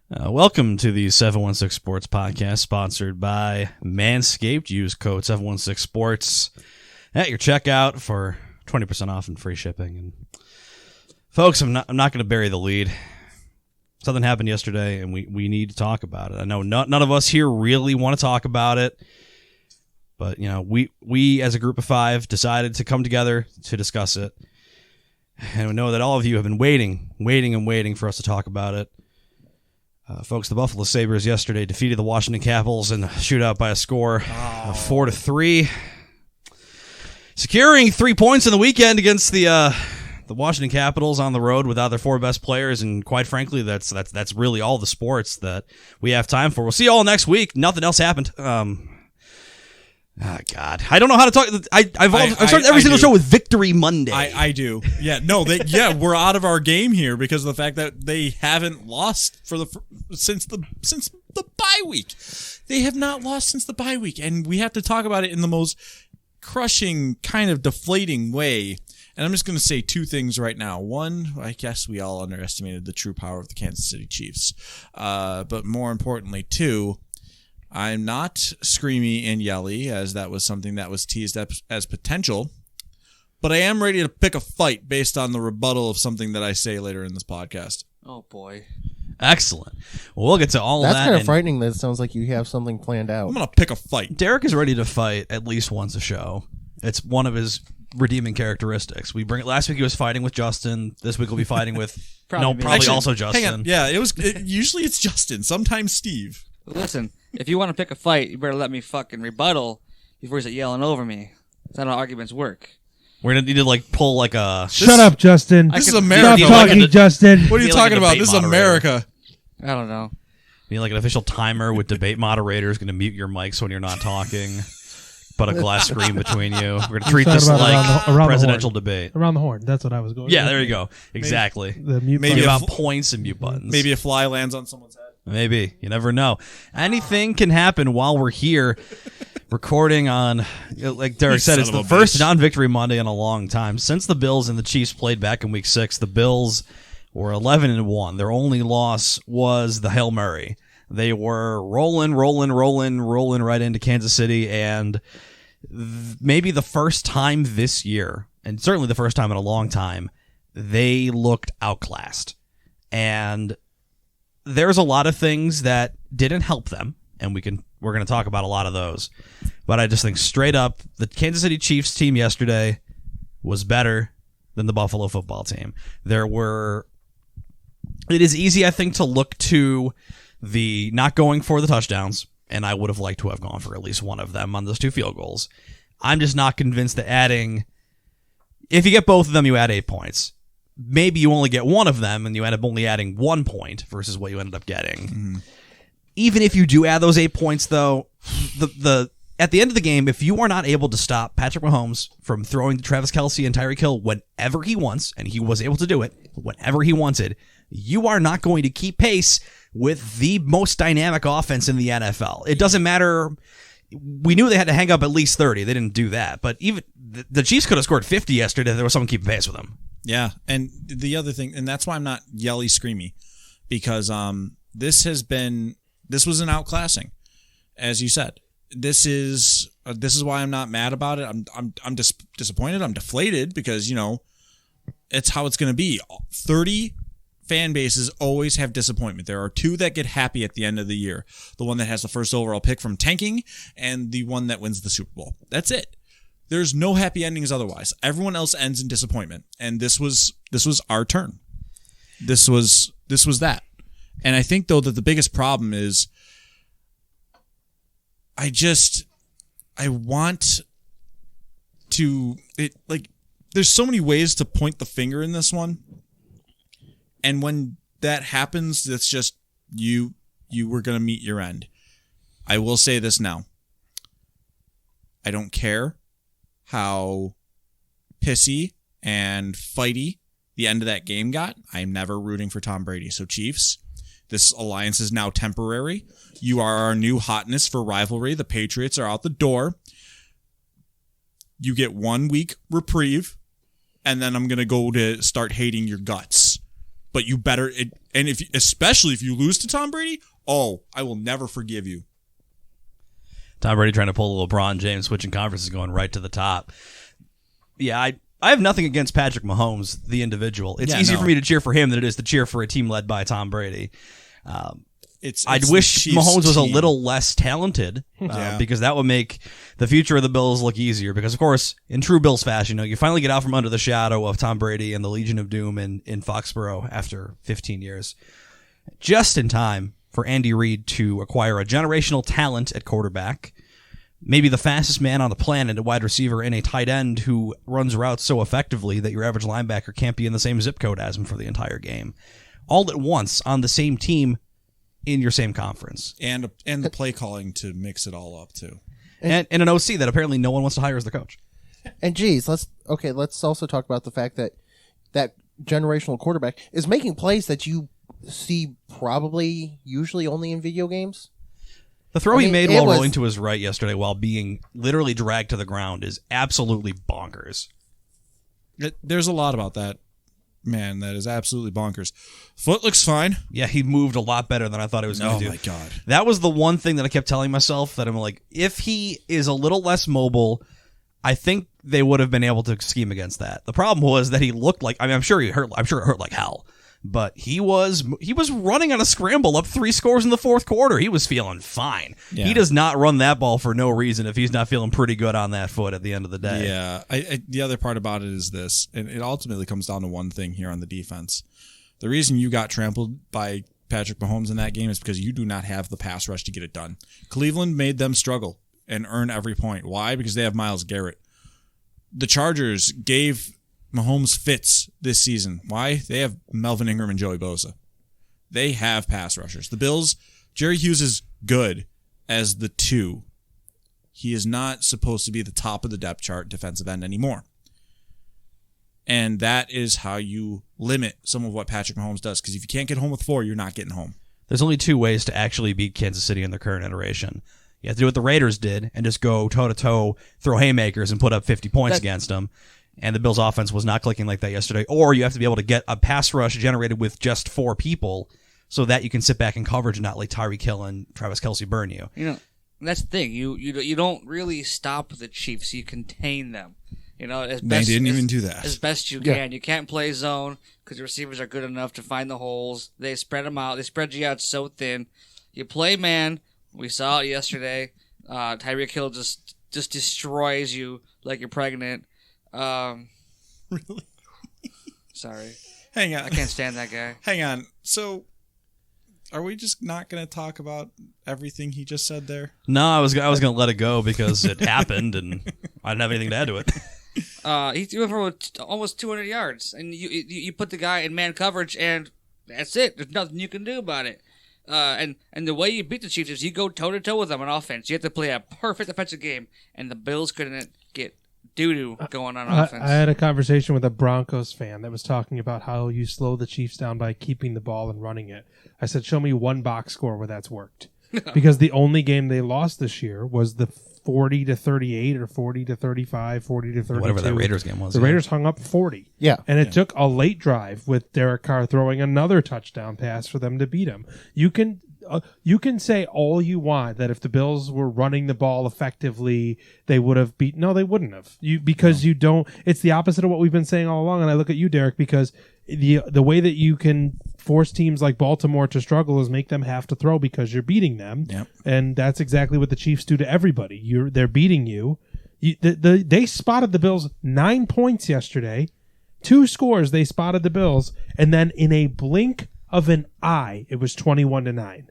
Welcome to the 716 Sports Podcast, sponsored by Manscaped. Use code 716 Sports at your checkout for 20% off and free shipping. And folks, I'm not going to bury the lead. Something happened yesterday, and we need to talk about it. I know none of us here really want to talk about it, but we as a group of five decided to come together to discuss it, and we know that all of you have been waiting for us to talk about it. Folks, the Buffalo Sabres yesterday defeated the Washington Capitals in a shootout by a score of 4-3, securing 3 points in the weekend against the Washington Capitals on the road without their four best players, and quite frankly, that's really all the sports that we have time for. We'll see you all next week. Nothing else happened. Oh, God. I don't know how to talk. I've started every single show with Victory Monday. I do. Yeah, no, we're out of our game here because of the fact that they haven't lost since the bye week. They have not lost since the bye week, and we have to talk about it in the most crushing, kind of deflating way. And I'm just going to say two things right now. One, I guess we all underestimated the true power of the Kansas City Chiefs. But more importantly, two, I'm not screamy and yelly, as that was something that was teased up as potential, but I am ready to pick a fight based on the rebuttal of something that I say later in this podcast. Oh, boy. Excellent. Well, we'll get to all of that. That's kind of frightening that it sounds like you have something planned out. I'm going to pick a fight. Derek is ready to fight at least once a show. It's one of his redeeming characteristics. Last week he was fighting with Justin. This week we'll be fighting with probably also Justin. Hang on. Yeah, usually it's Justin, sometimes Steve. Listen, if you want to pick a fight, you better let me fucking rebuttal before you start yelling over me. That's how arguments work. We're going to need to pull a... Shut up, Justin. This is America. Stop talking, Justin. What are you talking about? This is America. I don't know. You need an official timer with debate moderators going to mute your mics when you're not talking. Put a glass screen between you. We're going to treat this like around presidential debate. Around the horn. That's what I was going Yeah, there you go. Exactly. Maybe about points and mute buttons. Maybe a fly lands on someone's head. Maybe. You never know. Anything can happen while we're here recording on, like Derek said, it's the first non-victory Monday in a long time. Since the Bills and the Chiefs played back in Week 6, the Bills were 11-1. Their only loss was the Hail Mary. They were rolling right into Kansas City, and maybe the first time this year, and certainly the first time in a long time, they looked outclassed. And there's a lot of things that didn't help them, and we're going to talk about a lot of those. But I just think straight up, the Kansas City Chiefs team yesterday was better than the Buffalo football team. It is easy, I think, to look to the not going for the touchdowns, and I would have liked to have gone for at least one of them on those 2 field goals. I'm just not convinced that if you get both of them, you add 8 points. Maybe you only get one of them and you end up only adding 1 point versus what you ended up getting. Mm-hmm. Even if you do add those 8 points, though, at the end of the game, if you are not able to stop Patrick Mahomes from throwing to Travis Kelce and Tyreek Hill whenever he wants, and he was able to do it whenever he wanted, you are not going to keep pace with the most dynamic offense in the NFL. It doesn't matter. We knew they had to hang up at least 30. They didn't do that. But even the Chiefs could have scored 50 yesterday if there was someone keeping pace with them. Yeah, and the other thing, and that's why I'm not yelly screamy, because this was an outclassing, as you said. This is why I'm not mad about it. I'm disappointed. I'm deflated because it's how it's going to be. 30 fan bases always have disappointment. There are 2 that get happy at the end of the year: the one that has the first overall pick from tanking, and the one that wins the Super Bowl. That's it. There's no happy endings otherwise. Everyone else ends in disappointment, and this was our turn. This was that. And I think, though, that the biggest problem is I want to there's so many ways to point the finger in this one. And when that happens, it's just you were going to meet your end. I will say this now. I don't care how pissy and fighty the end of that game got. I'm never rooting for Tom Brady. So Chiefs, this alliance is now temporary. You are our new hotness for rivalry. The Patriots are out the door. You get 1 week reprieve, and then I'm going to go to start hating your guts. but you better, especially if you lose to Tom Brady, I will never forgive you. Tom Brady trying to pull a LeBron James, switching conferences, going right to the top. Yeah, I have nothing against Patrick Mahomes, the individual. It's easier for me to cheer for him than it is to cheer for a team led by Tom Brady. I wish Mahomes was a little less talented because that would make the future of the Bills look easier. Because, of course, in true Bills fashion, you finally get out from under the shadow of Tom Brady and the Legion of Doom in Foxborough after 15 years. Just in time for Andy Reid to acquire a generational talent at quarterback, maybe the fastest man on the planet, a wide receiver, and a tight end who runs routes so effectively that your average linebacker can't be in the same zip code as him for the entire game. All at once on the same team in your same conference. And the play calling to mix it all up, too. And an OC that apparently no one wants to hire as the coach. And geez, let's also talk about the fact that that generational quarterback is making plays that you see probably usually only in video games. The throw he made while rolling to his right yesterday while being literally dragged to the ground is absolutely bonkers. There's a lot about that. Man, that is absolutely bonkers. Foot looks fine. Yeah, he moved a lot better than I thought he was going to do. Oh, my God. That was the one thing that I kept telling myself, that I'm like, if he is a little less mobile, I think they would have been able to scheme against that. The problem was that he looked like, I'm sure it hurt like hell, but he was running on a scramble up 3 scores in the fourth quarter. He was feeling fine. Yeah. He does not run that ball for no reason if he's not feeling pretty good on that foot at the end of the day. Yeah, the other part about it is this, and it ultimately comes down to one thing here on the defense. The reason you got trampled by Patrick Mahomes in that game is because you do not have the pass rush to get it done. Cleveland made them struggle and earn every point. Why? Because they have Myles Garrett. The Chargers gave Mahomes fits this season. Why? They have Melvin Ingram and Joey Bosa. They have pass rushers. The Bills, Jerry Hughes is good as the 2. He is not supposed to be the top of the depth chart defensive end anymore. And that is how you limit some of what Patrick Mahomes does. Because if you can't get home with 4, you're not getting home. There's only 2 ways to actually beat Kansas City in the current iteration. You have to do what the Raiders did and just go toe-to-toe, throw haymakers, and put up 50 points against them. And the Bills' offense was not clicking like that yesterday. Or you have to be able to get a pass rush generated with just 4 people so that you can sit back in coverage and not let Tyreek Hill and Travis Kelce burn you. You know, that's the thing. You don't really stop the Chiefs. You contain them. You know, they didn't even do that. As best you can. You can't play zone because the receivers are good enough to find the holes. They spread them out. They spread you out so thin. You play man. We saw it yesterday. Tyreek Hill just destroys you like you're pregnant. Really? Sorry. Hang on. I can't stand that guy. Hang on. So, are we just not going to talk about everything he just said there? No, I was going to let it go because it happened and I didn't have anything to add to it. He threw for almost 200 yards, and you put the guy in man coverage, and that's it. There's nothing you can do about it. And the way you beat the Chiefs is you go toe-to-toe with them on offense. You have to play a perfect offensive game, and the Bills couldn't get doo-doo going on offense. I had a conversation with a Broncos fan that was talking about how you slow the Chiefs down by keeping the ball and running it. I said, show me one box score where that's worked. Because the only game they lost this year was the 40-38 or 40-35, 40-32. Whatever that Raiders game was. The Raiders hung up 40. Yeah. And it took a late drive with Derek Carr throwing another touchdown pass for them to beat him. You can say all you want that if the Bills were running the ball effectively, they would have beat. No, they wouldn't have. You don't. It's the opposite of what we've been saying all along. And I look at you, Derek, because the way that you can force teams like Baltimore to struggle is make them have to throw because you're beating them. Yep. And that's exactly what the Chiefs do to everybody. They're beating you. They spotted the Bills 9 points yesterday. 2 scores they spotted the Bills, and then in a blink of an eye, it was 21-9.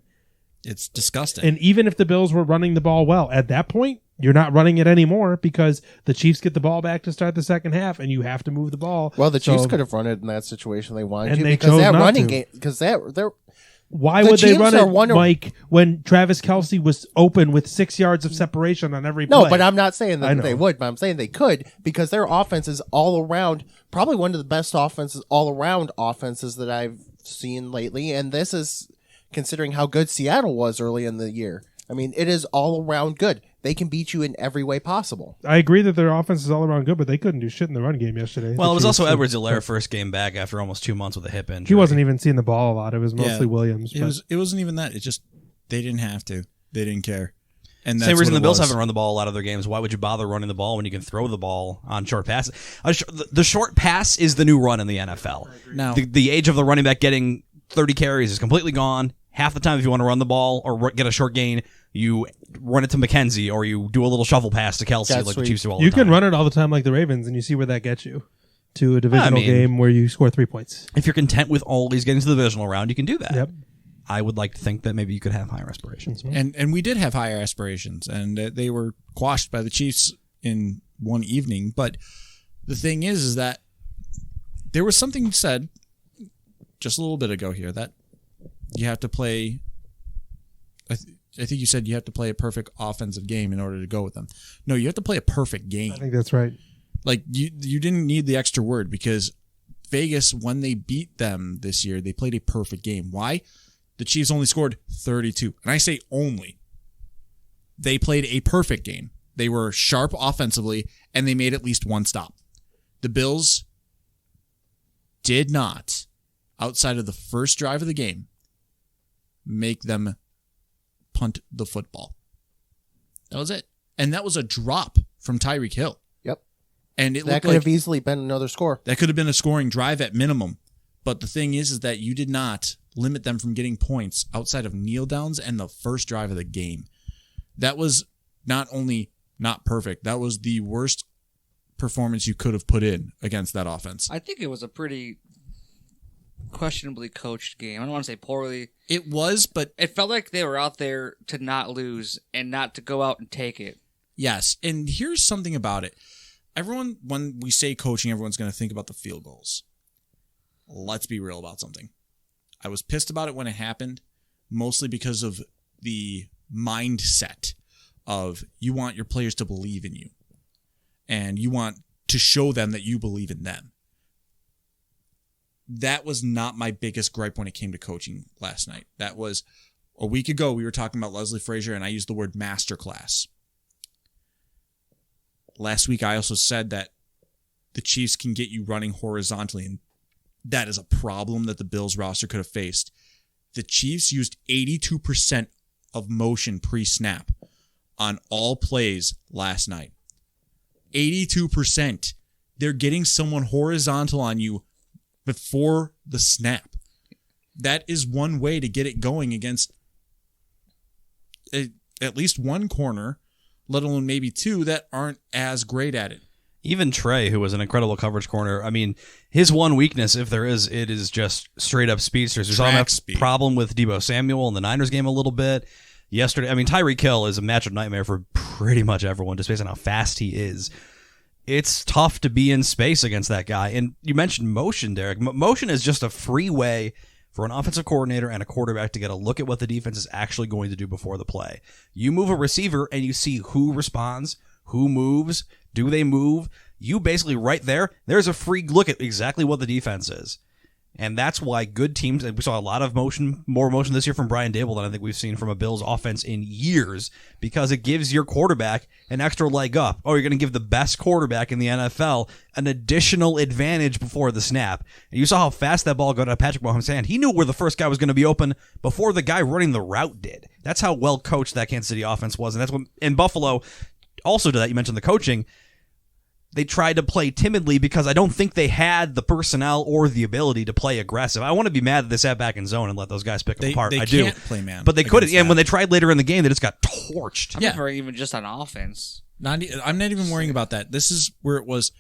It's disgusting. And even if the Bills were running the ball well, at that point, you're not running it anymore because the Chiefs get the ball back to start the second half, and you have to move the ball. Well, the Chiefs could have run it in that situation they wanted and to they because chose that not running to. game. Because they're why the would they run Chiefs are it, Mike, when Travis Kelce was open with 6 yards of separation on every play? No, but I'm not saying that they would, but I'm saying they could because their offense is all around, probably one of the best offenses, all around offenses that I've seen lately, and this is considering how good Seattle was early in the year. I mean, it is all around good. They can beat you in every way possible. I agree that their offense is all around good, but they couldn't do shit in the run game yesterday. Well, it was also Edwards-Helaire first game back after almost 2 months with a hip injury. He wasn't even seeing the ball a lot. It was mostly Williams. It wasn't even that. It just they didn't have to. They didn't care. And that's same reason what the Bills was. haven't run the ball a lot of their games. Why would you bother running the ball when you can throw the ball on short passes? The short pass is the new run in the NFL. Now, The age of the running back getting 30 carries is completely gone. Half the time, if you want to run the ball or get a short gain, you run it to McKenzie or you do a little shovel pass to Kelsey That's like sweet. the Chiefs do all the You time. can run it all the time like the Ravens, and you see where that gets you to a divisional game where you score 3 points. If you're content with always getting to the divisional round, you can do that. Yep. I would like to think that maybe you could have higher aspirations. and we did have higher aspirations, and they were quashed by the Chiefs in one evening. But the thing is that there was something said just a little bit ago here that you have to play. I think you said you have to play a perfect offensive game in order to go with them. No, you have to play a perfect game. I think that's right. Like you didn't need the extra word because Vegas, when they beat them this year, they played a perfect game. Why? The Chiefs only scored 32. And I say only. They played a perfect game. They were sharp offensively, and they made at least one stop. The Bills did not, outside of the first drive of the game, make them punt the football. That was it. And that was a drop from Tyreek Hill. Yep. And it That looked could like have easily been another score. that could have been a scoring drive at minimum. But the thing is that you did not limit them from getting points outside of kneel downs and the first drive of the game. That was not only not perfect, that was the worst performance you could have put in against that offense. I think it was a pretty questionably coached game. I don't want to say poorly. It was, but It felt like they were out there to not lose and not to go out and take it. yes. And here's something about it. Everyone, when we say coaching, everyone's going to think about the field goals. Let's be real about something. I was pissed about it when it happened, mostly because of the mindset of you want your players to believe in you. And you want to show them that you believe in them. That was not my biggest gripe when it came to coaching last night. That was a week ago, we were talking about Leslie Frazier, and I used the word masterclass. Last week, I also said that the Chiefs can get you running horizontally, and that is a problem that the Bills roster could have faced. The Chiefs used 82% of motion pre-snap on all plays last night. 82%. They're getting someone horizontal on you before the snap. That is one way to get it going against at least one corner, let alone maybe two, that aren't as great at it. Even Trey, who was an incredible coverage corner, I mean, his one weakness, if there is, it is just straight up speedsters. There's Track that speed. problem with Deebo Samuel in the Niners game a little bit. Yesterday, I mean, Tyreek Hill is a matchup nightmare for pretty much everyone, just based on how fast he is. It's tough to be in space against that guy. And you mentioned motion, Derek. Motion is just a free way for an offensive coordinator and a quarterback to get a look at what the defense is actually going to do before the play. You move a receiver and you see who responds, who moves, do they move? You basically right there's a free look at exactly what the defense is. And that's why good teams, and we saw a lot of motion, more motion this year from Brian Dable than I think we've seen from a Bills offense in years, because it gives your quarterback an extra leg up. Oh, you're going to give the best quarterback in the NFL an additional advantage before the snap. And you saw how fast that ball got out of Patrick Mahomes' hand. He knew where the first guy was going to be open before the guy running the route did. That's how well coached that Kansas City offense was. And that's what, in Buffalo, also to that, you mentioned the coaching, they tried to play timidly because I don't think they had the personnel or the ability to play aggressive. I want to be mad that they sat back in zone and let those guys pick them apart. They I can't do. play man. But they couldn't. against And that. when they tried later in the game, they just got torched. I'm Yeah. never even just on offense. I'm not even worrying about that. This is where it was.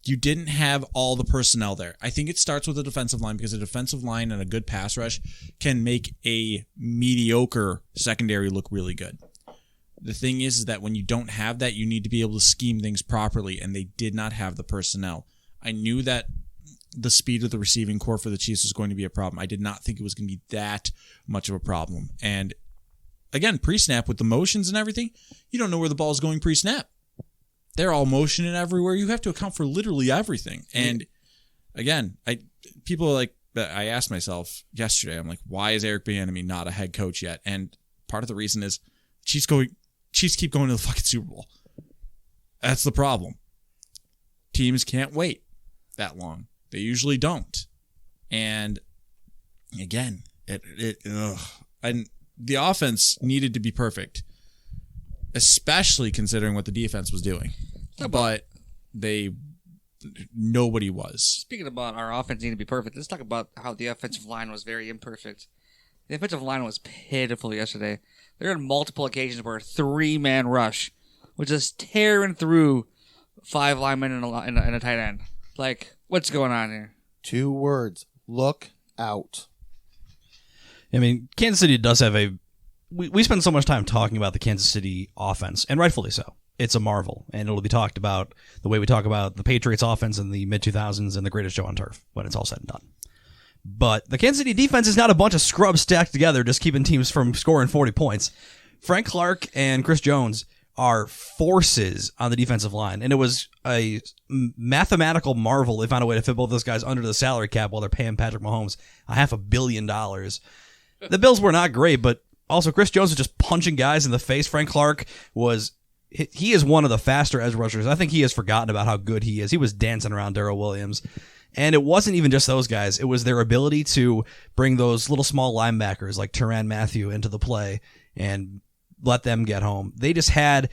You didn't have all the personnel there. I think it starts with the defensive line, because a defensive line and a good pass rush can make a mediocre secondary look really good. The thing is that when you don't have that, you need to be able to scheme things properly, and they did not have the personnel. I knew that the speed of the receiving core for the Chiefs was going to be a problem. I did not think it was going to be that much of a problem. And again, pre-snap with the motions and everything, you don't know where the ball is going pre-snap. They're all motioning everywhere. You have to account for literally everything. And again, I asked myself yesterday, I'm like, why is Eric Bieniemy not a head coach yet? And part of the reason is Chiefs keep going to the fucking Super Bowl. That's the problem. Teams can't wait that long. They usually don't. And again, and the offense needed to be perfect, especially considering what the defense was doing. But nobody was. Speaking about our offense needing to be perfect, let's talk about how the offensive line was very imperfect. The offensive line was pitiful yesterday. There were multiple occasions where a 3-man rush was just tearing through 5 linemen and a tight end. Like, what's going on here? 2 words. Look out. I mean, Kansas City does have we spend so much time talking about the Kansas City offense, and rightfully so. It's a marvel, and it'll be talked about the way we talk about the Patriots offense in the mid-2000s and the greatest show on turf when it's all said and done. But the Kansas City defense is not a bunch of scrubs stacked together just keeping teams from scoring 40 points. Frank Clark and Chris Jones are forces on the defensive line, and it was a mathematical marvel they found a way to fit both those guys under the salary cap while they're paying Patrick Mahomes $500 million. The Bills were not great, but also Chris Jones was just punching guys in the face. Frank Clark he is one of the faster edge rushers. I think he has forgotten about how good he is. He was dancing around Darrell Williams. And it wasn't even just those guys. It was their ability to bring those little small linebackers like Tyrann Mathieu into the play and let them get home. They just had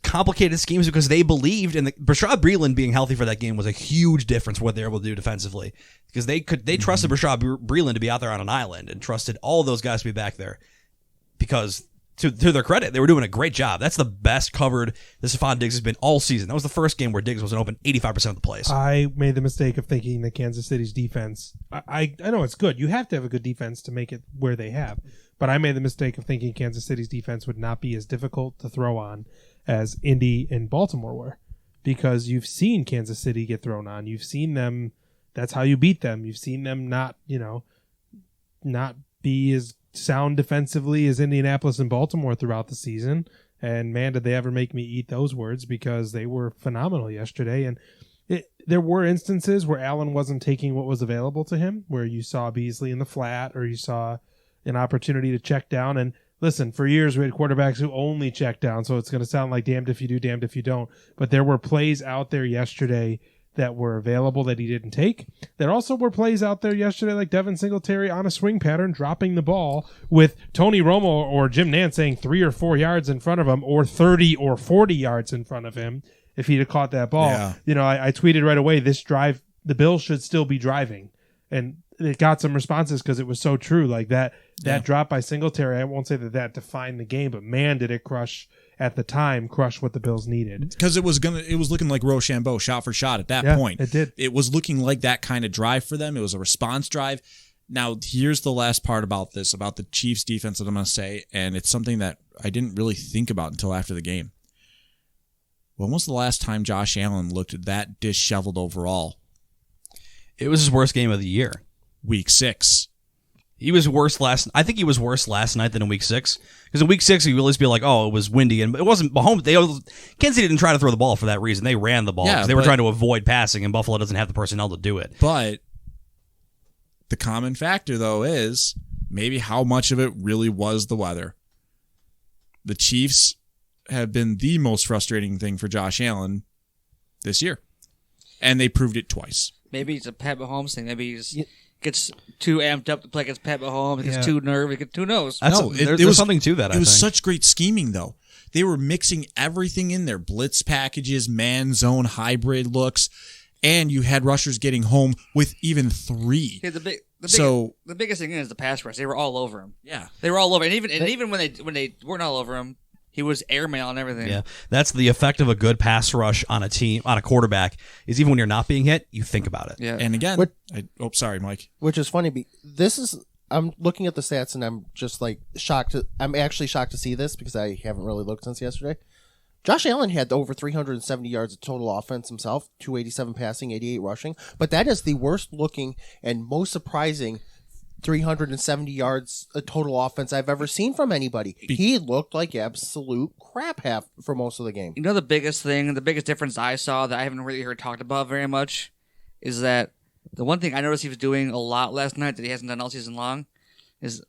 complicated schemes because they believed in Bashaud Breeland being healthy for that game was a huge difference for what they were able to do defensively, because they trusted Bashaud Breeland to be out there on an island and trusted all those guys to be back there because to their credit, they were doing a great job. That's the best covered that Stephon Diggs has been all season. That was the first game where Diggs wasn't open 85% of the plays. I made the mistake of thinking that Kansas City's defense, I know it's good. You have to have a good defense to make it where they have. But I made the mistake of thinking Kansas City's defense would not be as difficult to throw on as Indy and Baltimore were. Because you've seen Kansas City get thrown on. You've seen them, that's how you beat them. You've seen them not be as sound defensively as Indianapolis and Baltimore throughout the season. And man, did they ever make me eat those words, because they were phenomenal yesterday. And there were instances where Allen wasn't taking what was available to him, where you saw Beasley in the flat or you saw an opportunity to check down. And listen, for years we had quarterbacks who only check down, so it's going to sound like damned if you do, damned if you don't. But there were plays out there yesterday that were available that he didn't take. There also were plays out there yesterday like Devin Singletary on a swing pattern dropping the ball with Tony Romo or Jim Nantz saying 3 or 4 yards in front of him or 30 or 40 yards in front of him if he'd have caught that ball. Yeah. I tweeted right away, this drive, the Bills should still be driving. And it got some responses because it was so true. Like that drop by Singletary, I won't say that defined the game, but man, did it crush what the Bills needed. Because it was looking like Rochambeau shot for shot at that point. It did. It was looking like that kind of drive for them. It was a response drive. Now, here's the last part about the Chiefs defense that I'm going to say, and it's something that I didn't really think about until after the game. When was the last time Josh Allen looked that disheveled overall? It was his worst game of the year. Week 6. He was worse I think he was worse last night than in Week 6. Because in Week 6, he would at least be like, oh, it was windy. And it wasn't Mahomes. Kansas City didn't try to throw the ball for that reason. They ran the ball because they were trying to avoid passing, and Buffalo doesn't have the personnel to do it. But the common factor, though, is maybe how much of it really was the weather. The Chiefs have been the most frustrating thing for Josh Allen this year. And they proved it twice. Maybe it's a Pat Mahomes thing. Maybe he's gets too amped up to play against Pat Mahomes. Gets too nervous. Who knows? There's something to that. It was such great scheming, though. They were mixing everything in there: blitz packages, man zone, hybrid looks, and you had rushers getting home with even 3. Yeah, the biggest thing is the pass rush. They were all over him. Yeah, they were all over. And even when they weren't all over him, he was airmail and everything. Yeah, that's the effect of a good pass rush on a quarterback, is even when you're not being hit, you think about it. Yeah. And again, sorry, Mike. Which is funny. I'm looking at the stats and I'm just like shocked. I'm actually shocked to see this because I haven't really looked since yesterday. Josh Allen had over 370 yards of total offense himself, 287 passing, 88 rushing. But that is the worst looking and most surprising 370 yards a total offense I've ever seen from anybody. He looked like absolute crap for most of the game. You know, the biggest thing, the biggest difference I saw that I haven't really heard talked about very much is that the one thing I noticed he was doing a lot last night that he hasn't done all season long is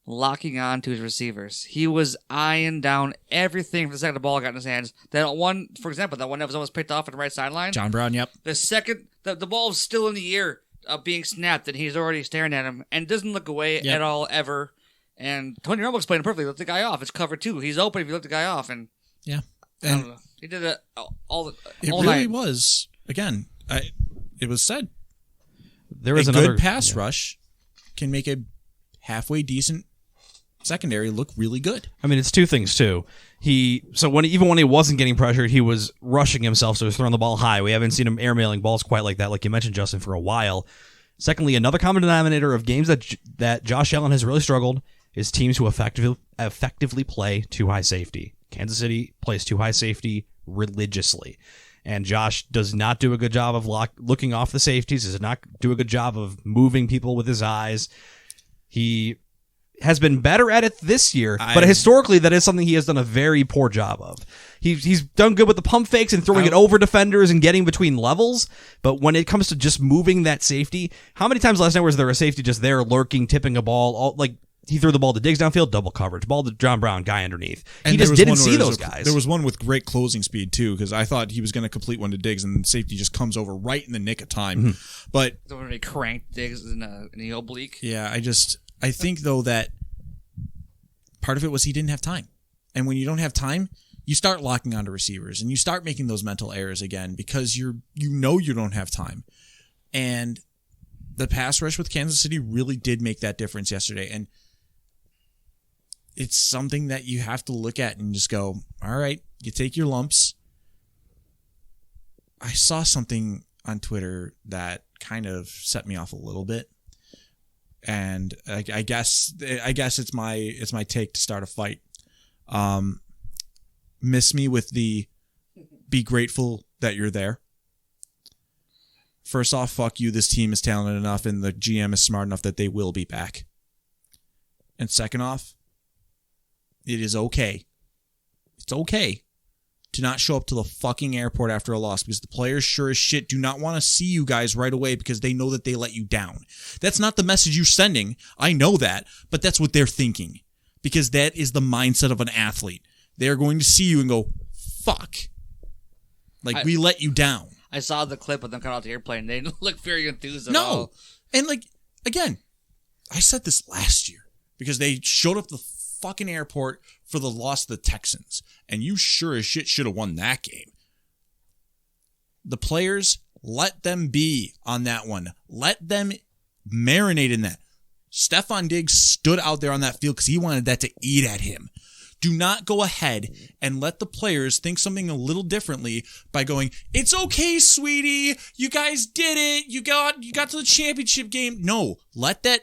locking on to his receivers. He was eyeing down everything from the second the ball got in his hands. That one, for example, that one that was almost picked off at the right sideline. John Brown, yep. The second the ball is still in the air, being snapped, and he's already staring at him and doesn't look away at all ever. And Tony Romo explained it perfectly. Let the guy off. It's cover 2. He's open if you let the guy off. And yeah, I don't know. He did it all it all really night. was. Again, it was said. There was a another good pass rush can make a halfway decent secondary look really good. I mean, it's two things too. Even when he wasn't getting pressured, he was rushing himself, so he was throwing the ball high. We haven't seen him airmailing balls quite like that, like you mentioned, Justin, for a while. Secondly, another common denominator of games that Josh Allen has really struggled is teams who effectively play too high safety. Kansas City plays too high safety religiously. And Josh does not do a good job of looking off the safeties, does not do a good job of moving people with his eyes. He has been better at it this year, but historically that is something he has done a very poor job of. He's done good with the pump fakes and throwing it over defenders and getting between levels, but when it comes to just moving that safety, how many times last night was there a safety just there lurking, tipping a ball, he threw the ball to Diggs downfield, double coverage. Ball to John Brown, guy underneath. He just didn't see those guys. There was one with great closing speed, too, because I thought he was going to complete one to Diggs, and the safety just comes over right in the nick of time. Mm-hmm. But when he cranked Diggs in the oblique. Yeah, I think, though, that part of it was he didn't have time. And when you don't have time, you start locking onto receivers, and you start making those mental errors again because you don't have time. And the pass rush with Kansas City really did make that difference yesterday. And it's something that you have to look at and just go, all right, you take your lumps. I saw something on Twitter that kind of set me off a little bit. And I guess it's my take to start a fight. Miss me with the be grateful that you're there. First off, fuck you. This team is talented enough and the GM is smart enough that they will be back. And second off, it is okay. It's okay to not show up to the fucking airport after a loss because the players sure as shit do not want to see you guys right away because they know that they let you down. That's not the message you're sending. I know that, but that's what they're thinking because that is the mindset of an athlete. They're going to see you and go, fuck. We let you down. I saw the clip of them coming out the airplane. They didn't look very enthused at all. And again, I said this last year because they showed up at the fucking airport for the loss of the Texans. And you sure as shit should have won that game. The players, let them be on that one. Let them marinate in that. Stephon Diggs stood out there on that field because he wanted that to eat at him. Do not go ahead and let the players think something a little differently by going, it's okay, sweetie. You guys did it. You got to the championship game. No, let that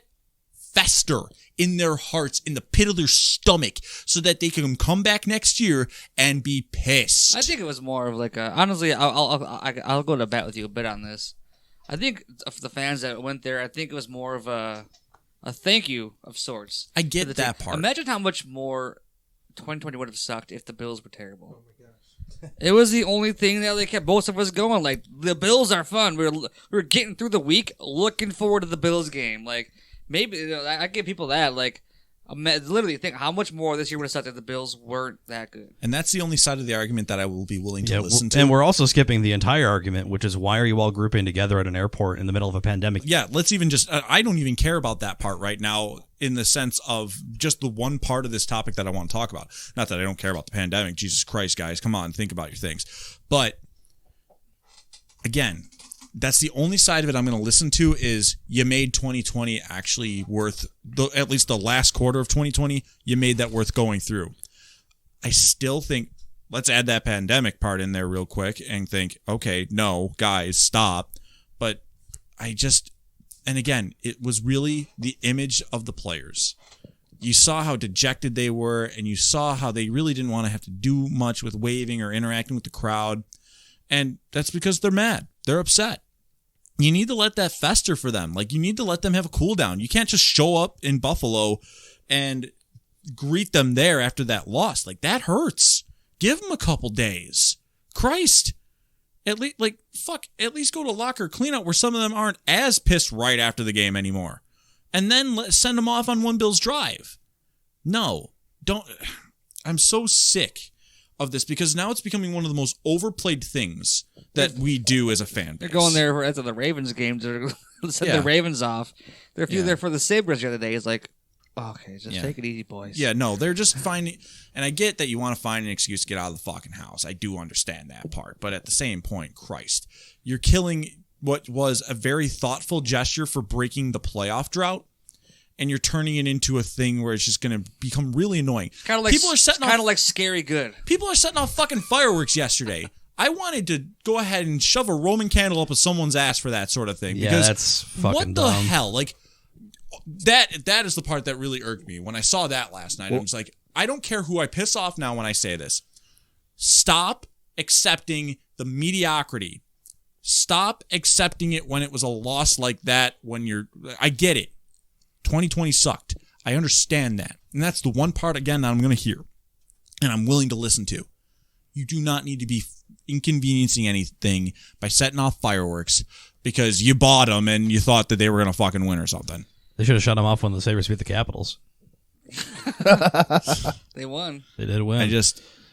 fester in their hearts, in the pit of their stomach, so that they can come back next year and be pissed. I think it was more of honestly, I'll go to bat with you a bit on this. I think of the fans that went there, I think it was more of a thank you of sorts. I get that part. Imagine how much more 2020 would have sucked if the Bills were terrible. Oh my gosh. It was the only thing that kept both of us going. The Bills are fun. We're getting through the week, looking forward to the Bills game. Maybe I give people that. Literally think how much more this year would have sucked if the Bills weren't that good. And that's the only side of the argument that I will be willing to listen to. And we're also skipping the entire argument, which is why are you all grouping together at an airport in the middle of a pandemic? Yeah, let's even just, I don't even care about that part right now in the sense of just the one part of this topic that I want to talk about. Not that I don't care about the pandemic. Jesus Christ, guys, come on, think about your things. But again, that's the only side of it I'm going to listen to is you made 2020 actually worth, at least the last quarter of 2020, you made that worth going through. I still think, let's add that pandemic part in there real quick and think, okay, no, guys, stop. But and again, it was really the image of the players. You saw how dejected they were, and you saw how they really didn't want to have to do much with waving or interacting with the crowd. And that's because they're mad. They're upset. You need to let that fester for them. You need to let them have a cool down. You can't just show up in Buffalo and greet them there after that loss. That hurts. Give them a couple days. Christ. At least, at least go to locker cleanout where some of them aren't as pissed right after the game anymore. And then send them off on one Bills drive. No, don't. I'm so sick of this because now it's becoming one of the most overplayed things that we do as a fan base. They're going there after the Ravens games. They're send the Ravens off. They're there for the Sabres the other day. It's like, okay, just take it easy, boys. Yeah, no, they're just finding, and I get that you want to find an excuse to get out of the fucking house. I do understand that part, but at the same point, Christ, you're killing what was a very thoughtful gesture for breaking the playoff drought, and you're turning it into a thing where it's just going to become really annoying. Kind of like scary good. People are setting off fucking fireworks yesterday. I wanted to go ahead and shove a Roman candle up someone's ass for that sort of thing. Yeah, because that's fucking what the dumb. hell? Like that is the part that really irked me when I saw that last night. I was like, I don't care who I piss off now when I say this. Stop accepting the mediocrity. Stop accepting it when it was a loss like that. I get it. 2020 sucked. I understand that. And that's the one part, again, that I'm going to hear. And I'm willing to listen to. You do not need to be inconveniencing anything by setting off fireworks because you bought them and you thought that they were going to fucking win or something. They should have shut them off when the Sabres beat the Capitals. They won. They did win.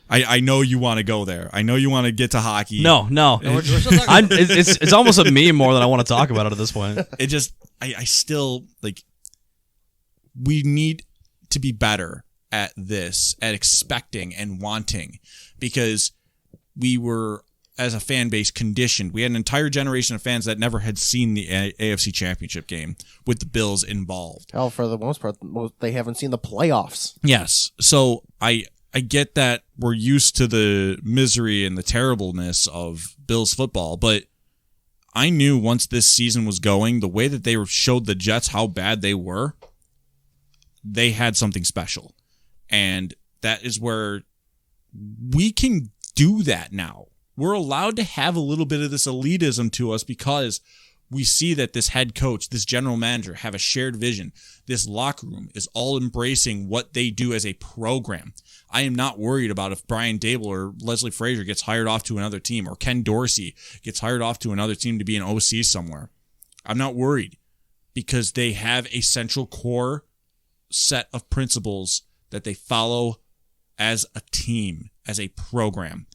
I know you want to go there. I know you want to get to hockey. No. We're still talking It's almost a meme more than I want to talk about it at this point. I still, like, we need to be better at this, at expecting and wanting, because we were, as a fan base, conditioned. We had an entire generation of fans that never had seen the AFC Championship game with the Bills involved. Hell, for the most part, they haven't seen the playoffs. Yes. So I get that we're used to the misery and the terribleness of Bills football, but I knew once this season was going, the way that they showed the Jets how bad they were, they had something special. And that is where we can do that now. We're allowed to have a little bit of this elitism to us because we see that this head coach, this general manager have a shared vision. This locker room is all embracing what they do as a program. I am not worried about if Brian Dable or Leslie Frazier gets hired off to another team or Ken Dorsey gets hired off to another team to be an OC somewhere. I'm not worried because they have a central core set of principles that they follow as a team, as a program.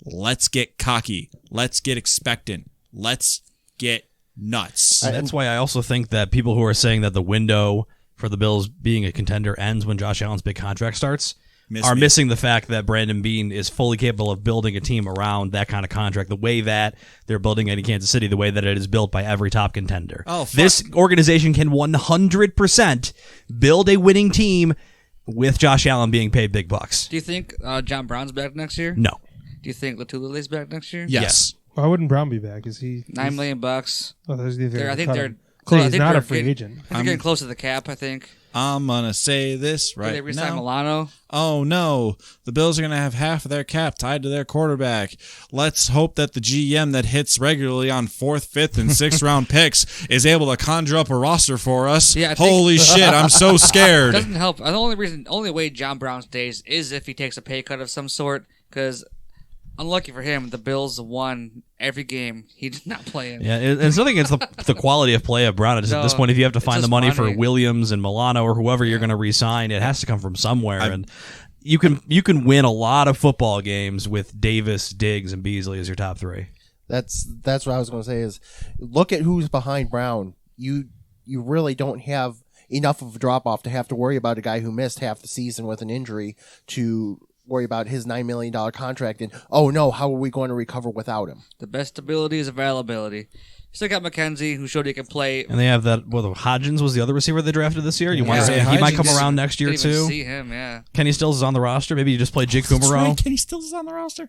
Let's get cocky. Let's get expectant. Let's get nuts. That's why I also think that people who are saying that the window for the Bills being a contender ends when Josh Allen's big contract starts missing the fact that Brandon Beane is fully capable of building a team around that kind of contract, the way that they're building it in Kansas City, the way that it is built by every top contender. This organization can 100% build a winning team with Josh Allen being paid big bucks. Do you think John Brown's back next year? No. Do you think Latuli's back next year? Yes. Why wouldn't Brown be back? Is he $9 million? Oh, I think they're. He's not a free agent. They're getting close to the cap, I think. I'm going to say this right now. Did they re-sign Milano? Oh, no. The Bills are going to have half of their cap tied to their quarterback. Let's hope that the GM that hits regularly on 4th, 5th, and 6th round picks is able to conjure up a roster for us. Yeah, holy shit, I'm so scared. It doesn't help. The only way John Brown stays is if he takes a pay cut of some sort, because unlucky for him, the Bills won every game. He did not play in. Yeah, it's nothing against the quality of play of Brown. At this point, if you have to find the money for Williams and Milano or whoever you're going to re-sign, it has to come from somewhere. And you can win a lot of football games with Davis, Diggs, and Beasley as your top three. That's what I was going to say is look at who's behind Brown. You really don't have enough of a drop-off to have to worry about a guy who missed half the season with an injury to worry about his $9 million contract and, oh no, how are we going to recover without him? The best ability is availability. You still got McKenzie, who showed he can play. And they have that, Hodgins was the other receiver they drafted this year. You want to say he might come around next year too? See him, yeah. Kenny Stills is on the roster. Maybe you just play Jake Kumaro. Right. Kenny Stills is on the roster.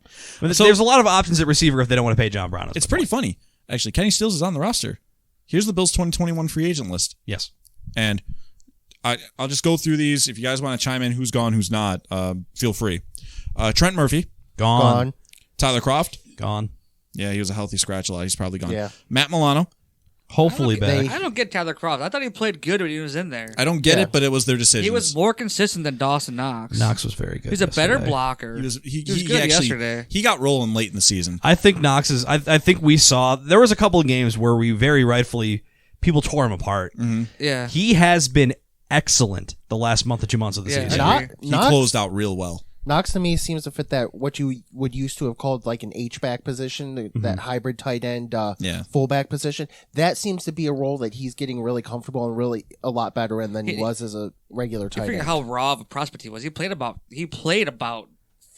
So there's a lot of options at receiver if they don't want to pay John Brown. It's pretty funny, actually. Kenny Stills is on the roster. Here's the Bills' 2021 free agent list. Yes. And I'll just go through these. If you guys want to chime in who's gone, who's not, feel free. Trent Murphy. Gone. Tyler Kroft. Gone. Yeah, he was a healthy scratch a lot. He's probably gone. Yeah. Matt Milano. Hopefully back. I don't get Tyler Kroft. I thought he played good when he was in there. I don't get it, but it was their decision. He was more consistent than Dawson Knox. Knox was very good. He was a better blocker. He was good yesterday. He got rolling late in the season. I think Knox is. I think we saw there was a couple of games where we very rightfully people tore him apart. Mm-hmm. Yeah. He has been excellent the last month or 2 months of the season. He closed out real well. Knox to me seems to fit that what you would used to have called like an H-back position, that hybrid tight end fullback position. That seems to be a role that he's getting really comfortable and really a lot better in than he was as a regular tight end. You forget how raw of a prospect he was. He played about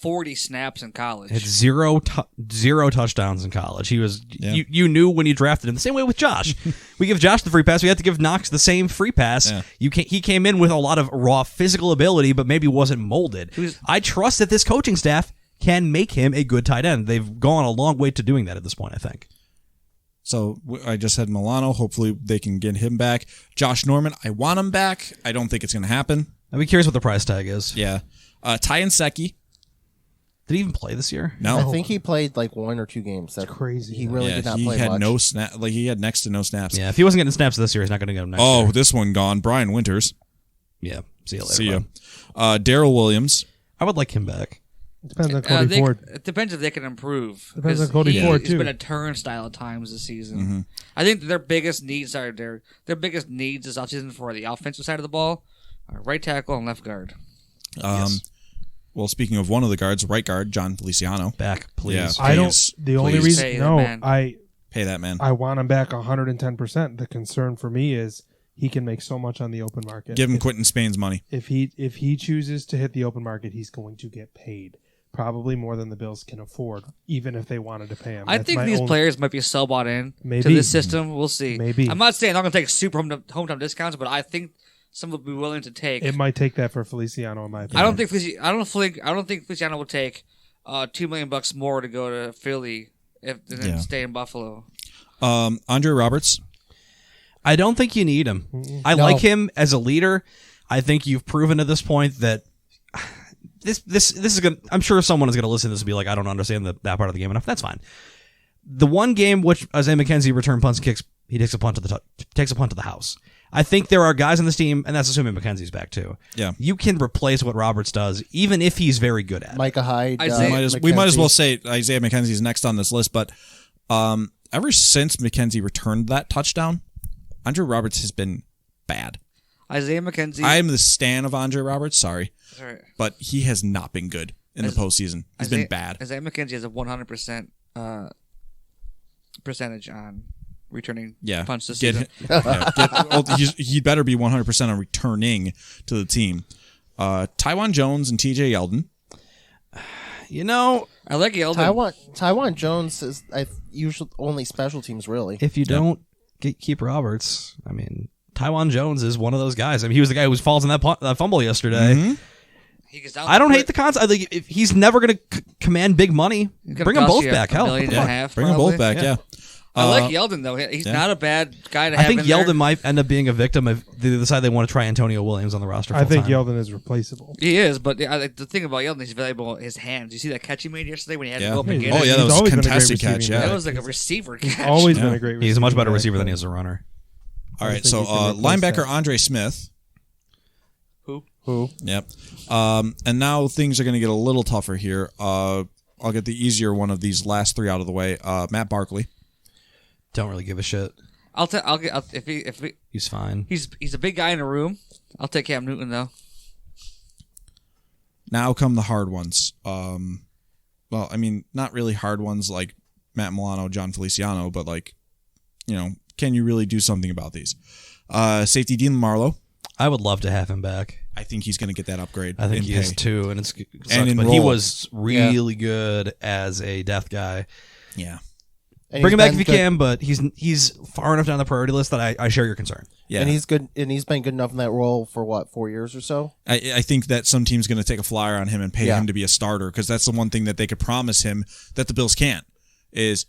40 snaps in college. Had zero touchdowns in college. He was you knew when you drafted him. The same way with Josh. We give Josh the free pass. We had to give Knox the same free pass. Yeah. He came in with a lot of raw physical ability, but maybe wasn't molded. I trust that this coaching staff can make him a good tight end. They've gone a long way to doing that at this point, I think. So I just said Milano. Hopefully they can get him back. Josh Norman, I want him back. I don't think it's going to happen. I'd be curious what the price tag is. Yeah. Ty Nsekhe. Did he even play this year? No. I think he played like 1 or 2 games. That's crazy. He really did not play much. He had next to no snaps. Yeah, if he wasn't getting snaps this year, he's not going to get them next year. Oh, this one gone. Brian Winters. Yeah. See you later. See ya. Darrell Williams. I would like him back. It depends on Cody Ford. It depends if they can improve. Depends on Cody Ford, too. He's been a turnstile at times this season. I think their biggest needs are their biggest needs this offseason for the offensive side of the ball are right tackle and left guard. Yes. Well, speaking of one of the guards, right guard, John Feliciano. Back, please. Yeah, only reason, pay that man. I want him back 110%. The concern for me is he can make so much on the open market. Give him Quentin Spain's money. If he chooses to hit the open market, he's going to get paid. Probably more than the Bills can afford, even if they wanted to pay him. I think these players might be so bought in to this system. We'll see. Maybe. I'm not saying they're going to take super hometown discounts, but I think some will be willing to take. It might take that for Feliciano, in my opinion. I don't think Feliciano will take $2 million more to go to Philly than stay in Buffalo. Andre Roberts. I don't think you need him. I like him as a leader. I think you've proven at this point that this is going. I'm sure someone is going to listen to this and be like, I don't understand that part of the game enough. That's fine. The one game which Isaiah McKenzie return punts, kicks, he takes a punt to the house. I think there are guys on this team, and that's assuming McKenzie's back too. Yeah, you can replace what Roberts does, even if he's very good at it. Micah Hyde. We might as well say Isaiah McKenzie's next on this list, but ever since McKenzie returned that touchdown, Andre Roberts has been bad. Isaiah McKenzie. I am the stan of Andre Roberts, sorry. Right. But he has not been good in the postseason. He's been bad. Isaiah McKenzie has a 100% percentage on returning punts this season. He'd better be 100% on returning to the team. Tywan Jones and TJ Yeldon. You know, I like Yeldon. Tywan Jones is usually only special teams, really. If you don't keep Roberts, I mean, Tywan Jones is one of those guys. I mean, he was the guy who falls in that fumble yesterday. Mm-hmm. I don't hate the concept. If he's never going to command big money. Bring them both back. Hell, bring them both back. Yeah. I like Yeldon though. He's not a bad guy to have. I think in Yeldon there. might end up being a victim if they decide they want to try Antonio Williams on the roster. I think Yeldon is replaceable. He is, but the thing about Yeldon is he's valuable. His hands. You see that catch he made yesterday when he had to go up and get it. Oh yeah, that was a contested catch. Yeah, that was like a receiver catch. He's always been a great receiver. He's a much better receiver than he is a runner. All right, so linebacker Andre Smith. Who? Yep. And now things are going to get a little tougher here. I'll get the easier one of these last three out of the way. Matt Barkley. Don't really give a shit. If he's fine. He's a big guy in the room. I'll take Cam Newton though. Now come the hard ones. Well, I mean, not really hard ones like Matt Milano, John Feliciano, but like, can you really do something about these? Safety Dean Marlowe. I would love to have him back. I think he's going to get that upgrade. I think he is too, and but he was really good as a depth guy. Yeah. And bring him back if you can, but he's far enough down the priority list that I share your concern. Yeah, and he's good, and he's been good enough in that role for 4 years or so. I think that some team's going to take a flyer on him and pay him to be a starter because that's the one thing that they could promise him that the Bills can't is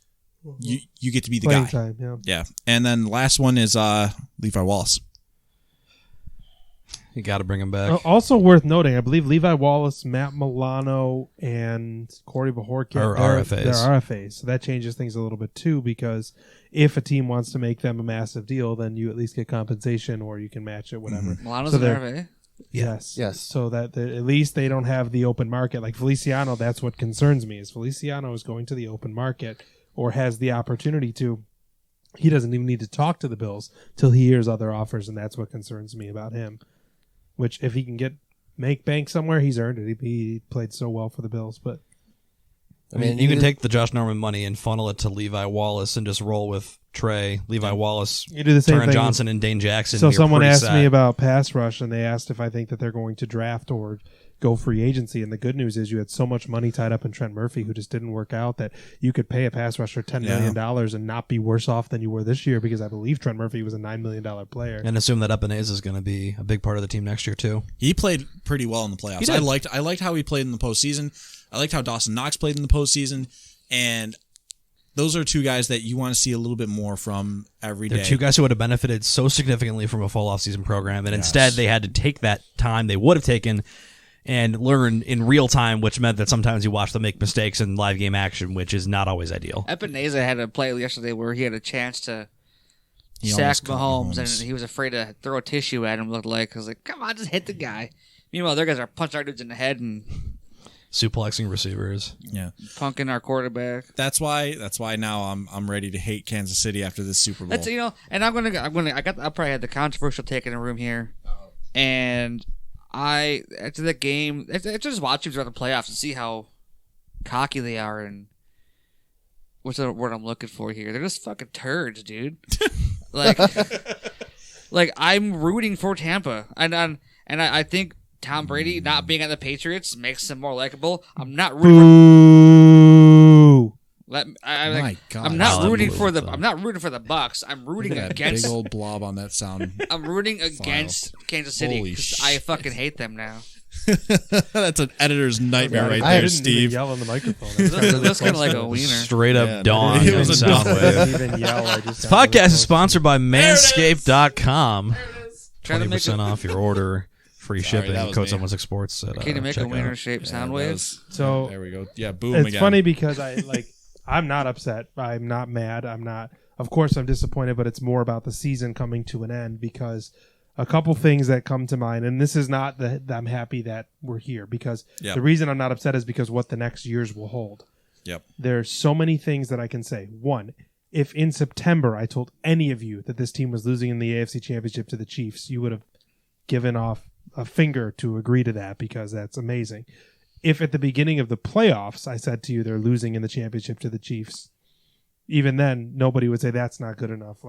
you get to be the playing guy. Time, yeah, and then last one is Levi Wallace. You got to bring him back. Also worth noting, I believe Levi Wallace, Matt Milano, and Corey Bajorquez are RFAs. They're RFAs, so that changes things a little bit too. Because if a team wants to make them a massive deal, then you at least get compensation, or you can match it, whatever. Mm-hmm. Milano's an RFA. Yes. So that at least they don't have the open market like Feliciano. That's what concerns me. Is Feliciano is going to the open market or has the opportunity to. He doesn't even need to talk to the Bills till he hears other offers, and that's what concerns me about him. which if he can make bank somewhere, he's earned it. He played so well for the Bills, but I mean, you can take the Josh Norman money and funnel it to Levi Wallace and just roll with Trey, Levi Wallace, you do the same Taron thing. Johnson, and Dane Jackson. So someone asked me about pass rush, and they asked if I think that they're going to draft or go free agency. And the good news is you had so much money tied up in Trent Murphy, who just didn't work out, that you could pay a pass rusher $10 million and not be worse off than you were this year, because I believe Trent Murphy was a $9 million player. And assume that Ebenezer is going to be a big part of the team next year too. He played pretty well in the playoffs. I liked how he played in the postseason. I liked how Dawson Knox played in the postseason. And those are two guys that you want to see a little bit more from every day. They're two guys who would have benefited so significantly from a full offseason program, and instead they had to take that time they would have taken and learn in real time, which meant that sometimes you watch them make mistakes in live game action, which is not always ideal. Ebenezer had a play yesterday where he had a chance to sack Mahomes, and he was afraid to throw a tissue at him, looked like. I was like, come on, just hit the guy. Meanwhile, their guys are punching our dudes in the head and suplexing receivers. Yeah. Punking our quarterback. That's why now I'm ready to hate Kansas City after this Super Bowl. That's, and I'll probably have the controversial take in the room here. And after the game, after just watching throughout the playoffs and see how cocky they are, and what's the word I'm looking for here? They're just fucking turds, dude. like I'm rooting for Tampa, and I think Tom Brady not being on the Patriots makes them more likable. I'm not rooting. I'm not rooting for the Bucks. I'm rooting against big old blob on that sound. I'm rooting against Kansas City because I fucking hate them now. That's an editor's nightmare right there, Steve. Yell on the microphone. That's kind of like a wiener. Straight up dawn. It was a Even yell. This podcast is sponsored by Manscaped.com. 20% off your order. Free shipping. Code Someone Six Sports. Can you make a wiener shaped sound wave? So there we go. Yeah, boom. It's again. funny because I'm not upset. I'm not mad. I'm not. Of course, I'm disappointed, but it's more about the season coming to an end, because a couple things that come to mind, and this is not that I'm happy that we're here, because the reason I'm not upset is because what the next years will hold. Yep. There's so many things that I can say. One, if in September I told any of you that this team was losing in the AFC Championship to the Chiefs, you would have given off a finger to agree to that, because that's amazing. If at the beginning of the playoffs I said to you they're losing in the championship to the Chiefs, even then nobody would say that's not good enough.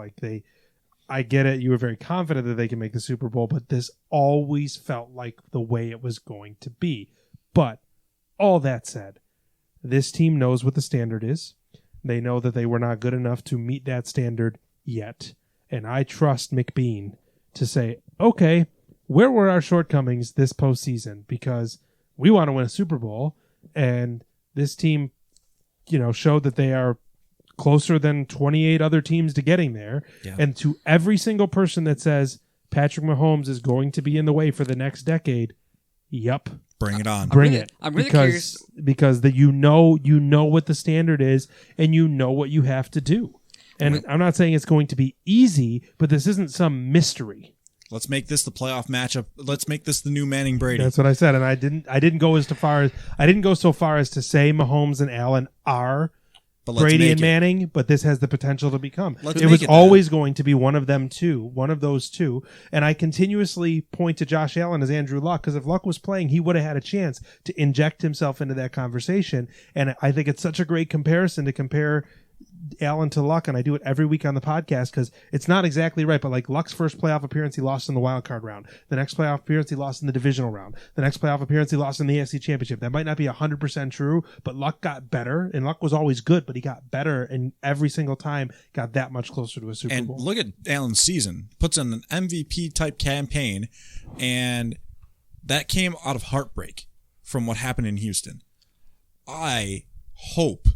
I get it. You were very confident that they can make the Super Bowl, but this always felt like the way it was going to be. But all that said, this team knows what the standard is. They know that they were not good enough to meet that standard yet. And I trust McBean to say, okay, where were our shortcomings this postseason? Because we want to win a Super Bowl, and this team, showed that they are closer than 28 other teams to getting there. Yeah. And to every single person that says Patrick Mahomes is going to be in the way for the next decade, yep. Bring it on. Bring it. I'm really curious. Because you know what the standard is, and you know what you have to do. And I'm not saying it's going to be easy, but this isn't some mystery. Let's make this the playoff matchup. Let's make this the new Manning Brady. That's what I said, and I didn't go so far as to say Mahomes and Allen are Brady and Manning, but this has the potential to become. It was always going to be one of them two, one of those two. And I continuously point to Josh Allen as Andrew Luck, because if Luck was playing, he would have had a chance to inject himself into that conversation. And I think it's such a great comparison to compare Allen to Luck, and I do it every week on the podcast because it's not exactly right, but like Luck's first playoff appearance, he lost in the wild card round. The next playoff appearance, he lost in the divisional round. The next playoff appearance, he lost in the AFC Championship. That might not be 100% true, but Luck got better, and Luck was always good, but he got better, and every single time got that much closer to a Super Bowl. And look at Allen's season. Puts in an MVP-type campaign, and that came out of heartbreak from what happened in Houston. I hope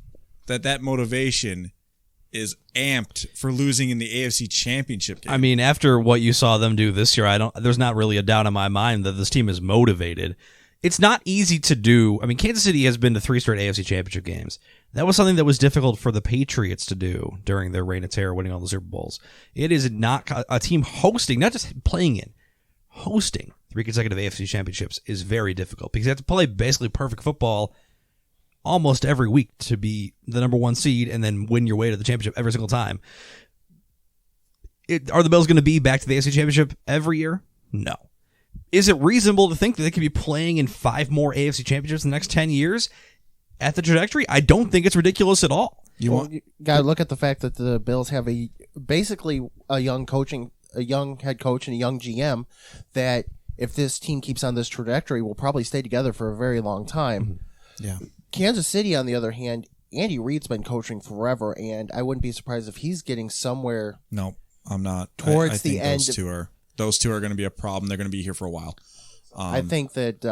that motivation is amped for losing in the AFC Championship game. I mean, after what you saw them do this year, there's not really a doubt in my mind that this team is motivated. It's not easy to do. I mean, Kansas City has been to 3 straight AFC Championship games. That was something that was difficult for the Patriots to do during their reign of terror, winning all the Super Bowls. It is not a team hosting, not just playing in, hosting 3 consecutive AFC Championships is very difficult because you have to play basically perfect football almost every week to be the number 1 seed and then win your way to the championship every single time. Are the Bills going to be back to the AFC Championship every year? No. is it reasonable to think that they could be playing in 5 more AFC championships in the next 10 years at the trajectory? I don't think it's ridiculous at all. You got to look at the fact that the Bills have basically a young head coach and a young GM that if this team keeps on this trajectory will probably stay together for a very long time. Yeah. Kansas City, on the other hand, Andy Reid's been coaching forever, and I wouldn't be surprised if he's getting somewhere. No, I'm not. Towards I think the end, those two are going to be a problem. They're going to be here for a while. I think that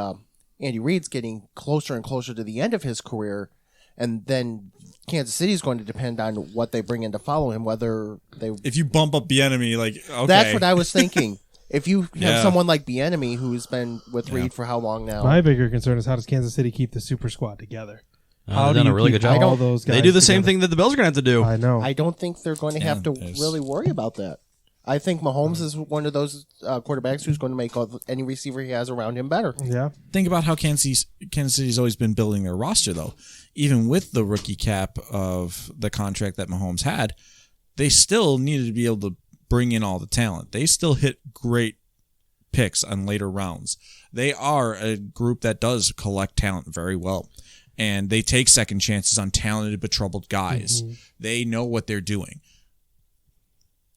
Andy Reid's getting closer and closer to the end of his career, and then Kansas City is going to depend on what they bring in to follow him. Whether they, if you bump up Bieniemy, like okay, that's what I was thinking. If you have someone like Bieniemy who's been with Reid for how long now? My bigger concern is how does Kansas City keep the super squad together? They've done a really good job. All those guys they do the same thing that the Bills are going to have to do. I know. I don't think they're going to have to really worry about that. I think Mahomes is one of those quarterbacks who's going to make any receiver he has around him better. Yeah. Think about how Kansas City's always been building their roster, though. Even with the rookie cap of the contract that Mahomes had, they still needed to be able to bring in all the talent. They still hit great picks on later rounds. They are a group that does collect talent very well. And they take second chances on talented but troubled guys. Mm-hmm. They know what they're doing.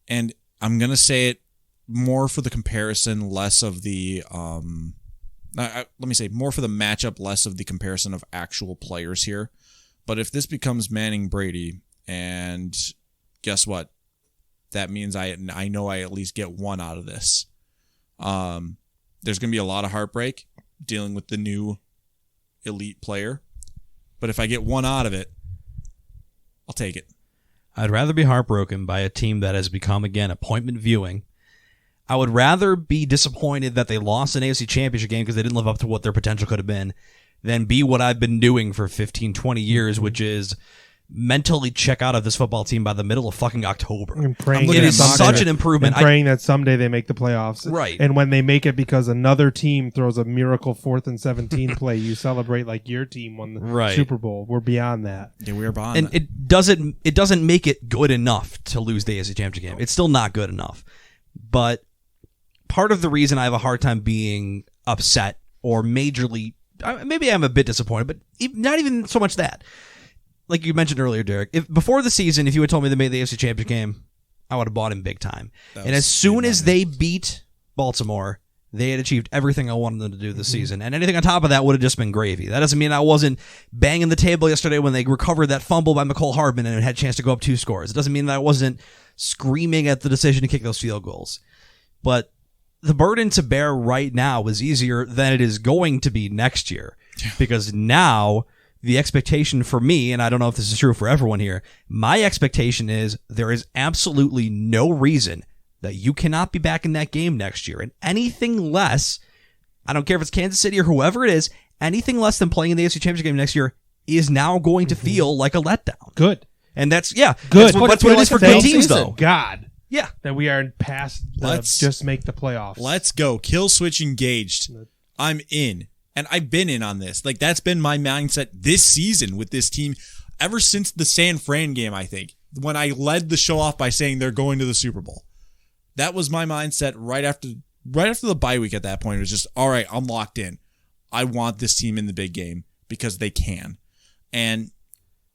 And I'm going to say it more for the comparison, less of the... let me say more for the matchup, less of the comparison of actual players here. But if this becomes Manning Brady, and guess what? That means I know I at least get one out of this. There's going to be a lot of heartbreak dealing with the new elite player. But if I get one out of it, I'll take it. I'd rather be heartbroken by a team that has become, again, appointment viewing. I would rather be disappointed that they lost an AFC Championship game because they didn't live up to what their potential could have been than be what I've been doing for 15, 20 years, which is mentally check out of this football team by the middle of fucking October. And praying it is such an improvement. And praying that someday they make the playoffs. Right. And when they make it because another team throws a miracle 4th and 17 play, you celebrate like your team won the Super Bowl. We're beyond that. Yeah, we are beyond and that. It doesn't make it good enough to lose the AFC Championship game. It's still not good enough. But part of the reason I have a hard time being upset or majorly, maybe I'm a bit disappointed, but not even so much that. Like you mentioned earlier, Derek, if before the season, if you had told me they made the AFC Championship game, I would have bought him big time. And as soon as they beat Baltimore, they had achieved everything I wanted them to do this season. And anything on top of that would have just been gravy. That doesn't mean I wasn't banging the table yesterday when they recovered that fumble by McCole Hardman and had a chance to go up 2 scores. It doesn't mean that I wasn't screaming at the decision to kick those field goals. But the burden to bear right now is easier than it is going to be next year. Because now the expectation for me, and I don't know if this is true for everyone here, my expectation is there is absolutely no reason that you cannot be back in that game next year. And anything less, I don't care if it's Kansas City or whoever it is, anything less than playing in the AFC Championship game next year is now going to feel like a letdown. Good. And that's, good. That's what it is for good teams, though. God. Yeah. That we are past just make the playoffs. Let's go. Kill switch engaged. I'm in. And I've been in on this. Like, that's been my mindset this season with this team ever since the San Fran game, I think, when I led the show off by saying they're going to the Super Bowl. That was my mindset right after the bye week at that point. It was just, all right, I'm locked in. I want this team in the big game because they can. And,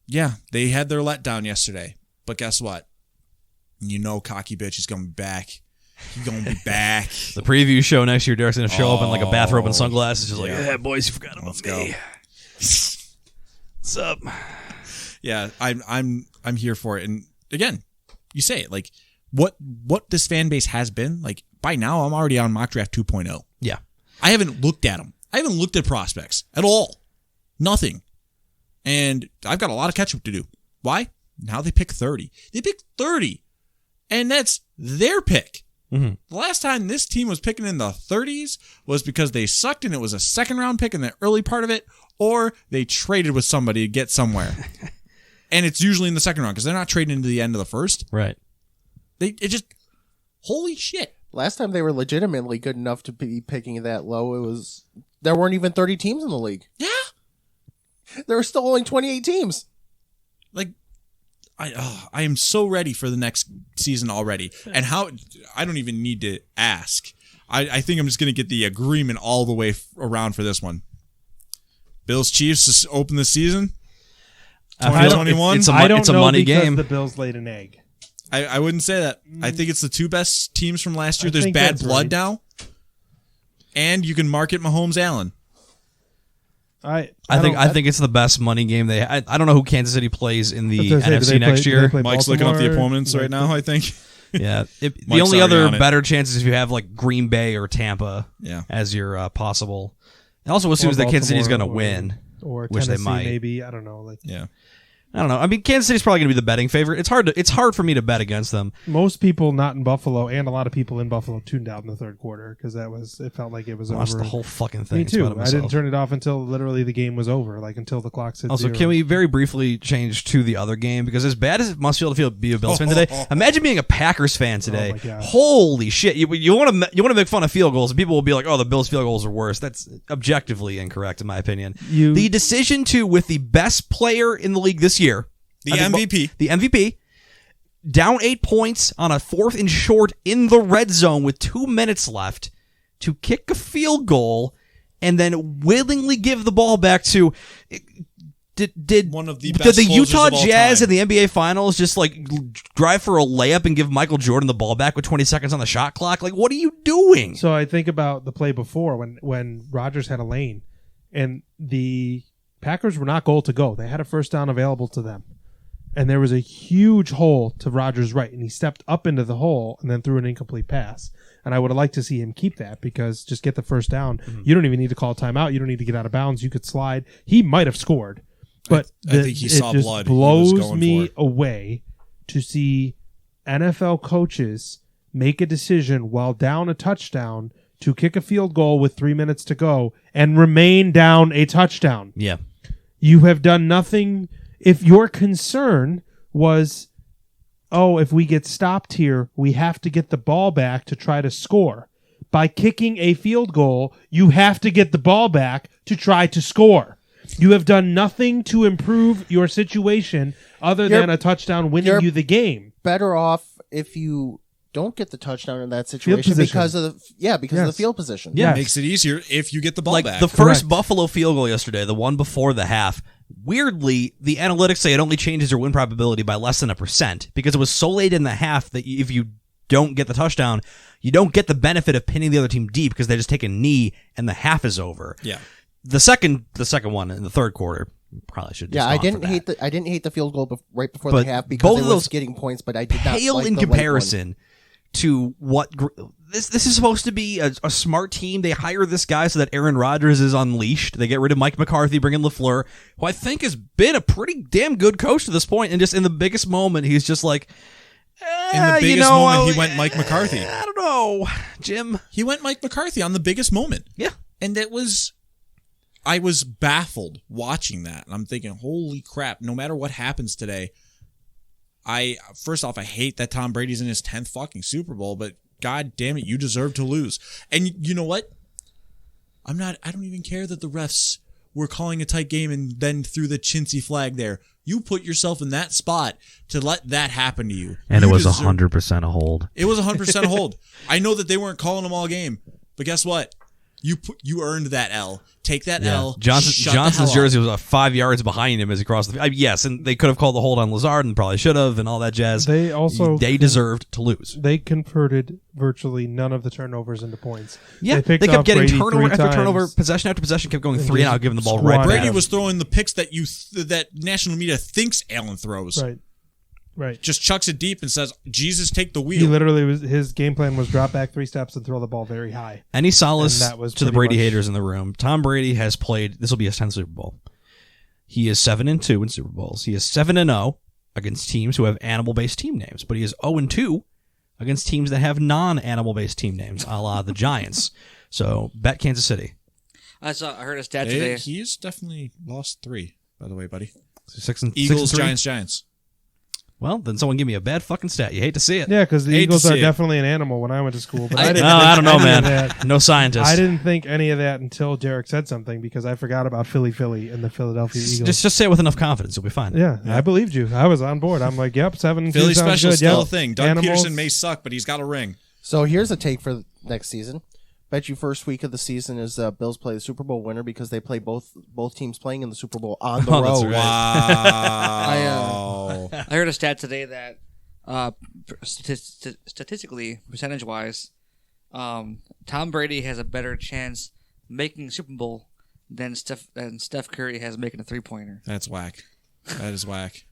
yeah, they had their letdown yesterday. But guess what? You know cocky bitch is going to be back. He's going to be back. The preview show next year, Derek's going to show up in like a bathrobe and sunglasses. Just like, yeah, boys, you forgot about me. What's up? Yeah, I'm here for it. And again, you say it. Like, what this fan base has been, like, by now I'm already on Mock Draft 2.0. Yeah. I haven't looked at them. I haven't looked at prospects at all. Nothing. And I've got a lot of catch up to do. Why? Now they pick 30. They picked 30. And that's their pick. Mm-hmm. The last time this team was picking in the 30s was because they sucked and it was a second-round pick in the early part of it, or they traded with somebody to get somewhere. And it's usually in the second round because they're not trading into the end of the first. Right. Holy shit. Last time they were legitimately good enough to be picking that low, there weren't even 30 teams in the league. Yeah. There were still only 28 teams. Like, I am so ready for the next season already. And how, I don't even need to ask. I think I'm just going to get the agreement all the way around for this one. Bills Chiefs to open the season. 2021. It's a know money because game. The Bills laid an egg. I wouldn't say that. I think it's the two best teams from last year. There's think bad that's blood right. now, and you can market Mahomes Allen. I think it's the best money game they. I don't know who Kansas City plays in the NFC next year. Mike's looking up the opponents right now, I think. Yeah, the Mike's only already other on it. better chances if you have like Green Bay or Tampa as your possible. And also assumes that Kansas City's going to win, or which Tennessee, they might. maybe. I don't know. I don't know. I mean, Kansas City's probably going to be the betting favorite. It's hard for me to bet against them. Most people not in Buffalo and a lot of people in Buffalo tuned out in the third quarter because it felt like it was I watched over. the whole fucking thing. Me in spite too. of I myself. didn't turn it off until literally the game was over, like until the clock said Also, 0. can we very briefly change to the other game? Because as bad as it must feel to be a Bills fan today, imagine being a Packers fan today. my God. Holy shit! You want to make fun of field goals, and people will be like, "Oh, the Bills' field goals are worse." That's objectively incorrect, in my opinion. The decision to, with the best player in the league this year, The MVP, down 8 points on a 4th and short in the red zone with 2 minutes left, to kick a field goal and then willingly give the ball back to. Did one of the best the closers Utah of all Jazz time. in the NBA Finals just like drive for a layup and give Michael Jordan the ball back with 20 seconds on the shot clock? Like, what are you doing? So I think about the play before when Rodgers had a lane, and the Packers were not goal to go. They had a first down available to them, and there was a huge hole to Rodgers' right, and he stepped up into the hole and then threw an incomplete pass. And I would have liked to see him keep that, because just get the first down. Mm-hmm. You don't even need to call a timeout. You don't need to get out of bounds. You could slide. He might have scored. But I think he saw just blood. blows He was going me for it. away to see NFL coaches make a decision while down a touchdown to kick a field goal with 3 minutes to go and remain down a touchdown. Yeah. You have done nothing. If your concern was, if we get stopped here, we have to get the ball back to try to score. By kicking a field goal, you have to get the ball back to try to score. You have done nothing to improve your situation other than a touchdown winning you the game. Better off if you don't get the touchdown in that situation because of the field position. Yeah, It makes it easier if you get the ball Like back. the first Buffalo field goal yesterday, the one before the half, weirdly, the analytics say it only changes your win probability by less than 1%, because it was so late in the half that if you don't get the touchdown, you don't get the benefit of pinning the other team deep because they just take a knee and the half is over. Yeah. The second one in the third quarter, probably should. I didn't hate the field goal right before But the half because both it of was those getting points, but I did not pale like in the late comparison to what this is supposed to be. A smart team. They hire this guy so that Aaron Rodgers is unleashed. They get rid of Mike McCarthy, bring in LaFleur, who I think has been a pretty damn good coach to this point, and just in the biggest moment, he's just like. In the biggest moment, he went Mike McCarthy. I don't know, Jim. He went Mike McCarthy on the biggest moment. Yeah. And I was baffled watching that. And I'm thinking, holy crap, no matter what happens today, first off, I hate that Tom Brady's in his 10th fucking Super Bowl, but god damn it, you deserve to lose. And you know what? I don't even care that the refs were calling a tight game and then threw the chintzy flag there. You put yourself in that spot to let that happen to you. And You it was deserve- 100% a hold. It was 100% a hold. I know that they weren't calling them all game, but guess what? You earned that L. Take that L. Johnson's jersey was 5 yards behind him as he crossed the. Yes, and they could have called the hold on Lazard and probably should have, and all that jazz. They deserved to lose. They converted virtually none of the turnovers into points. Yeah, they kept getting Brady turnover after 3 turnover, times. possession after possession, kept going And 3 and just out, giving the ball squatting right back. Brady was throwing the picks that national media thinks Allen throws. Right. Just chucks it deep and says, "Jesus, take the He wheel." literally his game plan was drop back 3 steps and throw the ball very high. Any solace And that was to the pretty Brady much- haters in the room? Tom Brady has played. This will be his 10th Super Bowl. He is 7-2 in Super Bowls. He is 7-0 against teams who have animal-based team names, but he is 0-2 against teams that have non-animal-based team names, a la the Giants. So bet Kansas City. I heard a stat today. He's definitely lost 3, by the way, buddy. 6 and Eagles, 3? Giants. Well, then someone give me a bad fucking stat. You hate to see it. Yeah, because the Hate to Eagles see are it. definitely an animal when I went to school. But I- I didn't. No, I don't know, think any of man. that. No scientist. I didn't think any of that until Derek said something because I forgot about Philly and the Philadelphia Eagles. Just say it with enough confidence. You'll be fine. Yeah, I believed you. I was on board. I'm like, yep, 7-2 Philly sounds special good. still Yep. a thing. Doug Animals. Peterson may suck, but he's got a ring. So here's a take for next season. Bet you first week of the season is Bills play the Super Bowl winner because they play both teams playing in the Super Bowl on the road. That's right. Wow. I heard a stat today that statistically, percentage-wise, Tom Brady has a better chance making the Super Bowl than Steph Curry has making a three-pointer. That's whack. That is whack.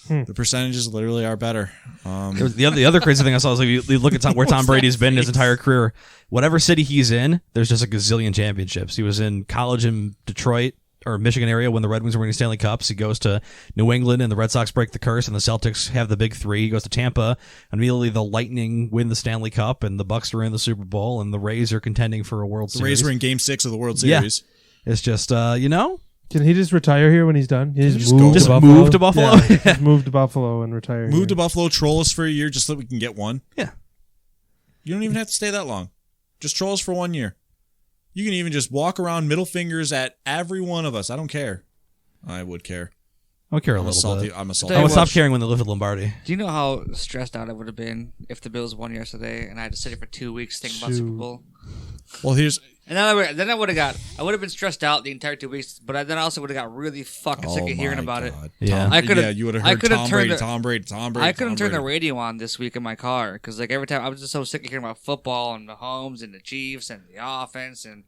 The percentages literally are better. The other crazy thing I saw is like you look at where Tom Brady's been his entire career. Whatever city he's in, there's just a gazillion championships. He was in college in Detroit or Michigan area when the Red Wings were winning Stanley Cups. He goes to New England and the Red Sox break the curse and the Celtics have the big three. He goes to Tampa. Immediately the Lightning win the Stanley Cup and the Bucks are in the Super Bowl and the Rays are contending for a World Series. The Rays were in Game 6 of the World Series. Yeah. It's just, Can he just retire here when he's done? He just move go? to Buffalo? Move to Buffalo? Yeah, just move to Buffalo and retire. Move to Buffalo, troll us for a year just so that we can get one. Yeah. You don't even have to stay that long. Just troll us for 1 year. You can even just walk around middle fingers at every one of us. I don't care. I would care. I'll care a I'm a little salty. bit. I'm a salty. I would stop caring when they lived at Lombardi. Do you know how stressed out I would have been if the Bills won yesterday and I had to sit here for 2 weeks thinking about Super Bowl? Well, here's. And then I would have been stressed out the entire 2 weeks, but then I also would have got really fucking sick of hearing about it. Yeah. I could have. Yeah, you would have heard Tom Brady. I couldn't turn the radio on this week in my car because like every time I was just so sick of hearing about football and Mahomes and the Chiefs and the offense and.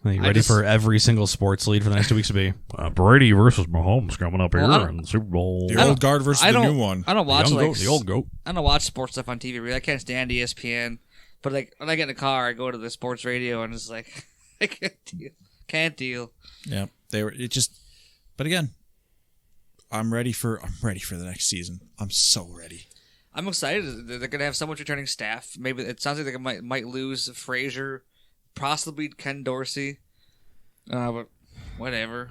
Are you ready for every single sports lead for the next 2 weeks to be Brady versus Mahomes coming up here in the Super Bowl? The old guard versus the new one. I don't watch the old goat. I don't watch sports stuff on TV. Really, I can't stand ESPN. But like when I get in the car, I go to the sports radio and it's like I can't deal. Yeah, But again, I'm ready for the next season. I'm so ready. I'm excited. They're gonna have so much returning staff. Maybe it sounds like they might lose Frazier, possibly Ken Dorsey. But whatever.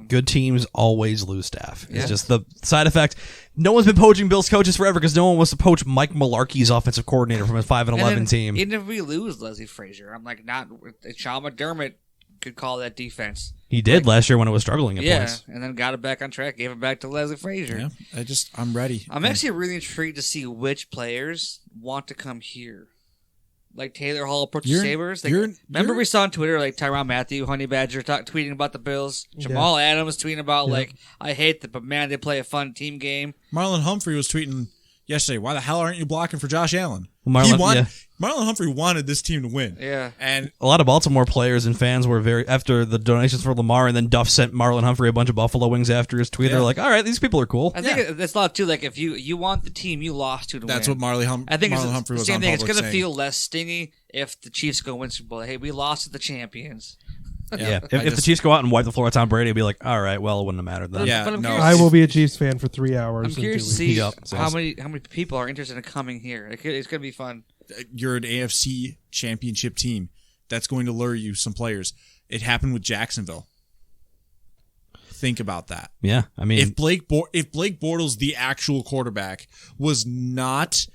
Good teams always lose staff. It's just the side effect. No one's been poaching Bills coaches forever because no one wants to poach Mike Mularkey's offensive coordinator from his 5-11 team. Even if we lose Leslie Frazier, I'm like not. Sean McDermott could call that defense. He did last year when it was struggling at points. And then got it back on track, gave it back to Leslie Frazier. Yeah, I'm ready. I'm actually really intrigued to see which players want to come here. Like Taylor Hall approaches Sabres. Remember we saw on Twitter like Tyrann Mathieu, Honey Badger, tweeting about the Bills. Jamal Adams tweeting about like, I hate them, but man, they play a fun team game. Marlon Humphrey was tweeting yesterday, why the hell aren't you blocking for Josh Allen? Marlon Humphrey wanted this team to win. Yeah. And a lot of Baltimore players and fans were very, after the donations for Lamar, and then Duff sent Marlon Humphrey a bunch of Buffalo wings after his tweet. They're like, all right, these people are cool. I think it's a lot too, like if you want the team you lost to win. That's what Marlon Humphrey was same on thing. public It's going to saying. feel less stingy if the Chiefs go win Super Bowl. Hey, we lost to the champions. Yeah. If the Chiefs go out and wipe the floor with Tom Brady, it'd be like, all right, well, it wouldn't have mattered then. Yeah, But I'm no. curious- I will be a Chiefs fan for 3 hours. I'm curious to see Yep. how many people are interested in coming here. It's going to be fun. You're an AFC championship team. That's going to lure you some players. It happened with Jacksonville. Think about that. Yeah, I mean, If Blake Bortles, the actual quarterback, was not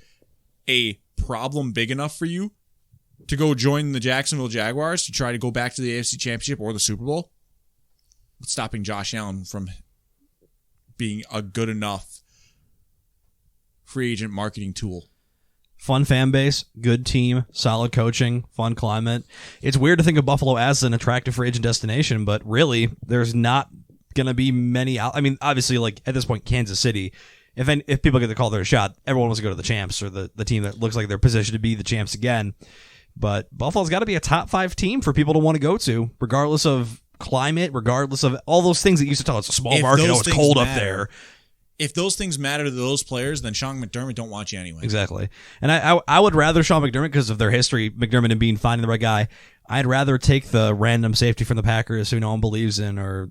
a problem big enough for you to go join the Jacksonville Jaguars to try to go back to the AFC Championship or the Super Bowl, what's stopping Josh Allen from being a good enough free agent marketing tool? fun fan base, good team, solid coaching, fun climate. It's weird to think of Buffalo as an attractive free agent destination, but really, there's not going to be many I mean, obviously, like at this point, Kansas City, if people get the call their shot, everyone wants to go to the champs or the team that looks like they're positioned to be the champs again. But Buffalo's got to be a top 5 team for people to want to go to, regardless of climate, regardless of all those things that used to tell us a small market, it's cold up there. If those things matter to those players, then Sean McDermott don't want you anyway. Exactly. And I would rather Sean McDermott, because of their history, McDermott and Bean finding the right guy, I'd rather take the random safety from the Packers who no one believes in, or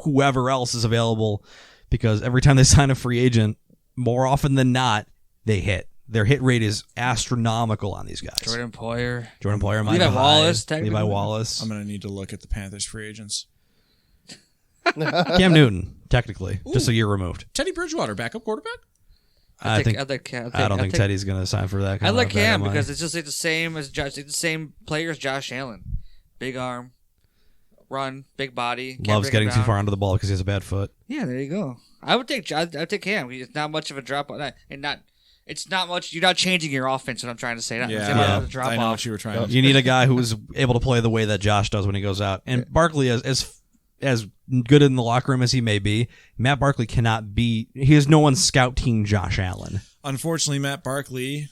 whoever else is available, because every time they sign a free agent, more often than not, they hit. Their hit rate is astronomical on these guys. Jordan Poyer, Levi Wallace, Levi Wallace. I'm going to need to look at the Panthers free agents. Cam Newton, technically, just a year removed. Teddy Bridgewater, backup quarterback? I don't think Teddy's going to sign for that. I like Cam because it's just like the same as Josh, the same player as Josh Allen. Big arm, run, big body. Loves getting too far onto the ball because he has a bad foot. Yeah, there you go. I would take Cam. It's not much of a drop on that, and not. it's not much. You're not changing your offense. What I'm trying to say. Not, Yeah, drop I know off. what you were trying to You need a guy who's able to play the way that Josh does when he goes out. And Barkley, as good in the locker room as he may be, Matt Barkley cannot be. He has no one scouting Josh Allen. Unfortunately, Matt Barkley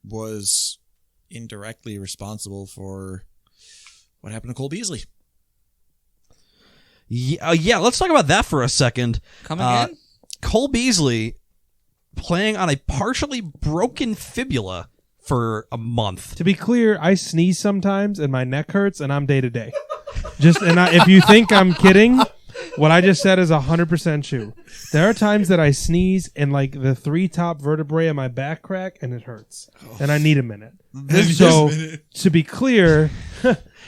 was indirectly responsible for what happened to Cole Beasley. Yeah, let's talk about that for a second. Come again? Cole Beasley playing on a partially broken fibula for a month. To be clear, I sneeze sometimes and my neck hurts, and I'm day to day. If you think I'm kidding, what I just said is 100% true. There are times that I sneeze and like the 3 top vertebrae of my back crack, and it hurts, and I need a minute. To be clear,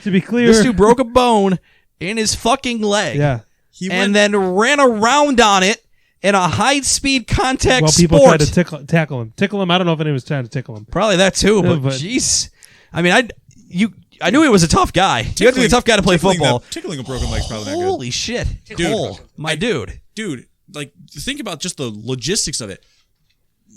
this dude broke a bone in his fucking leg. Yeah. Then ran around on it in a high-speed contact people sport. tried to tackle him. Tickle him. I don't know if anyone was trying to tickle him. Probably that too, but jeez. I mean, I knew he was a tough guy. You have to be a tough guy to play football. Tickling a broken leg's probably not good. Holy shit. Cole, my dude. Dude, like, think about just the logistics of it.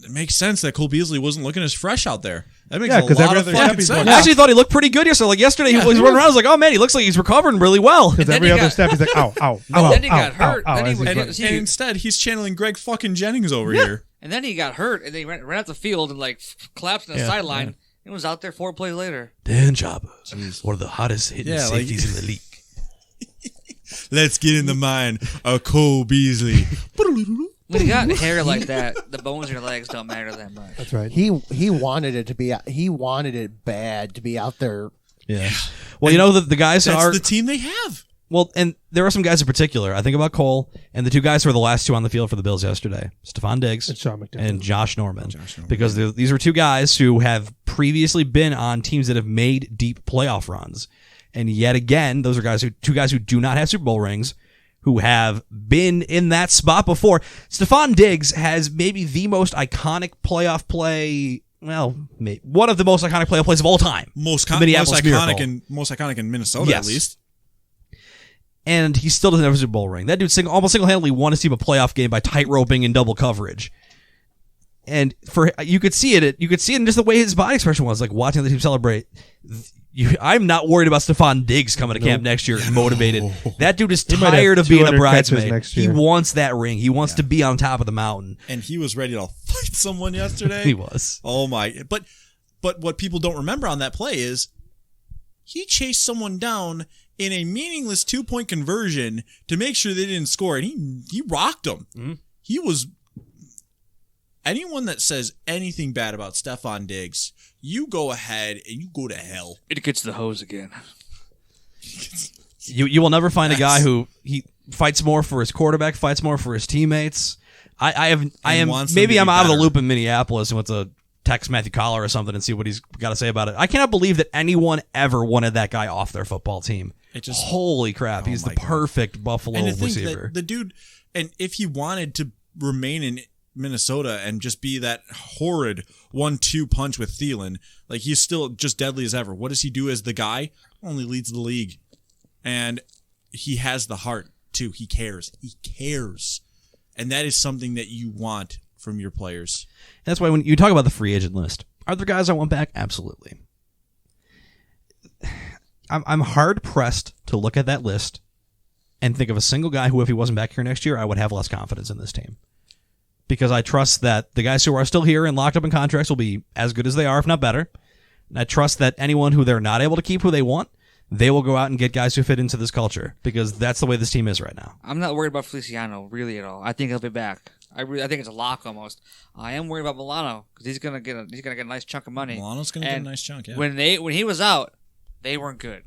It makes sense that Cole Beasley wasn't looking as fresh out there. That makes a lot of fucking sense. I actually thought he looked pretty good yesterday. Like yesterday, he was running around. I was like, oh man, he looks like he's recovering really well. Because every other step, he's like, ow, ow, And ow, then he ow, got hurt. ow, Then he ow, was- And instead, he's channeling Greg fucking Jennings over here. And then he got hurt, and they ran out the field and like collapsed on the sideline. And was out there 4 plays later. Dan Chabas, one of the hottest hitting safeties in the league. Let's get in the mind of Cole Beasley. When you got hair like that, the bones in your legs don't matter that much. That's right. He wanted it to be. He wanted it bad to be out there. Yeah. Well, you know the guys That's are the team they have. well, and there are some guys in particular. I think about Cole and the 2 guys who were the last 2 on the field for the Bills yesterday: Stephon Diggs And Sean McDermott. and Josh Norman. Because these are 2 guys who have previously been on teams that have made deep playoff runs, and yet again, those are 2 guys who do not have Super Bowl rings, who have been in that spot before. Stephon Diggs has maybe the most iconic playoff play. Well, one of the most iconic playoff plays of all time. Most Minneapolis iconic Miracle. in Minnesota, Yes. at least. And he still doesn't have a Super Bowl ring. That dude almost single-handedly won his team a playoff game by tight-roping and double coverage. And you could see it. You could see it in just the way his body expression was, like watching the team celebrate. I'm not worried about Stephon Diggs coming to camp next year motivated. That dude is tired of being a 200 catches bridesmaid. next He year. wants that ring. He wants to be on top of the mountain. And he was ready to fight someone yesterday. He was. Oh my! But what people don't remember on that play is he chased someone down in a meaningless 2-point conversion to make sure they didn't score, and he rocked them. Mm-hmm. He was. Anyone that says anything bad about Stephon Diggs, you go ahead and you go to hell. It gets the hose again. You will never find a guy who he fights more for his quarterback, fights more for his teammates. I'm out of the loop in Minneapolis and went to text Matthew Collar or something and see what he's got to say about it. I cannot believe that anyone ever wanted that guy off their football team. Holy crap, he's the perfect Buffalo and to think receiver. that the dude, and if he wanted to remain in Minnesota and just be that horrid 1-2 punch with Thielen, like he's still just deadly as ever. What does he do as the guy? Only leads the league. And he has the heart too. He cares. And that is something that you want from your players. That's why when you talk about the free agent list, are there guys I want back? Absolutely. I'm hard pressed to look at that list and think of a single guy who, if he wasn't back here next year, I would have less confidence in this team. Because I trust that the guys who are still here and locked up in contracts will be as good as they are, if not better. And I trust that anyone who they're not able to keep who they want, they will go out and get guys who fit into this culture, because that's the way this team is right now. I'm not worried about Feliciano really at all. I think he'll be back. I think it's a lock almost. I am worried about Milano because he's gonna get a nice chunk of money. Milano's gonna get a nice chunk. Yeah. When he was out, they weren't good.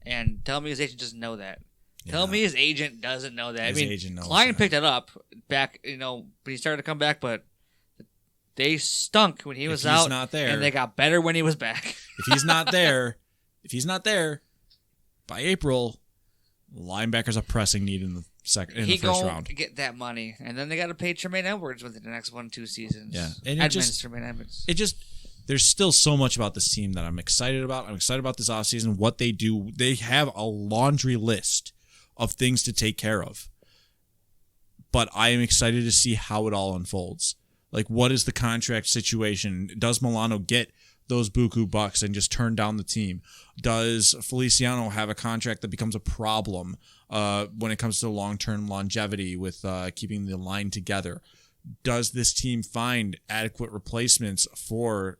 And tell me his agent doesn't know that. Yeah. Tell me his agent doesn't know that. His agent knows Klein that. picked it up back, when he started to come back, but they stunk when he was out. Not there, and they got better when he was back. If he's not there, by April, linebackers a pressing need in the first round. Get that money, and then they got to pay Tremaine Edwards within the next 1-2 seasons. Yeah, and Tremaine Edwards. There's still so much about this team that I'm excited about. I'm excited about this offseason, what they do. They have a laundry list of things to take care of. But I am excited to see how it all unfolds. Like, what is the contract situation? Does Milano get those buku bucks and just turn down the team? Does Feliciano have a contract that becomes a problem when it comes to long-term longevity with keeping the line together? Does this team find adequate replacements for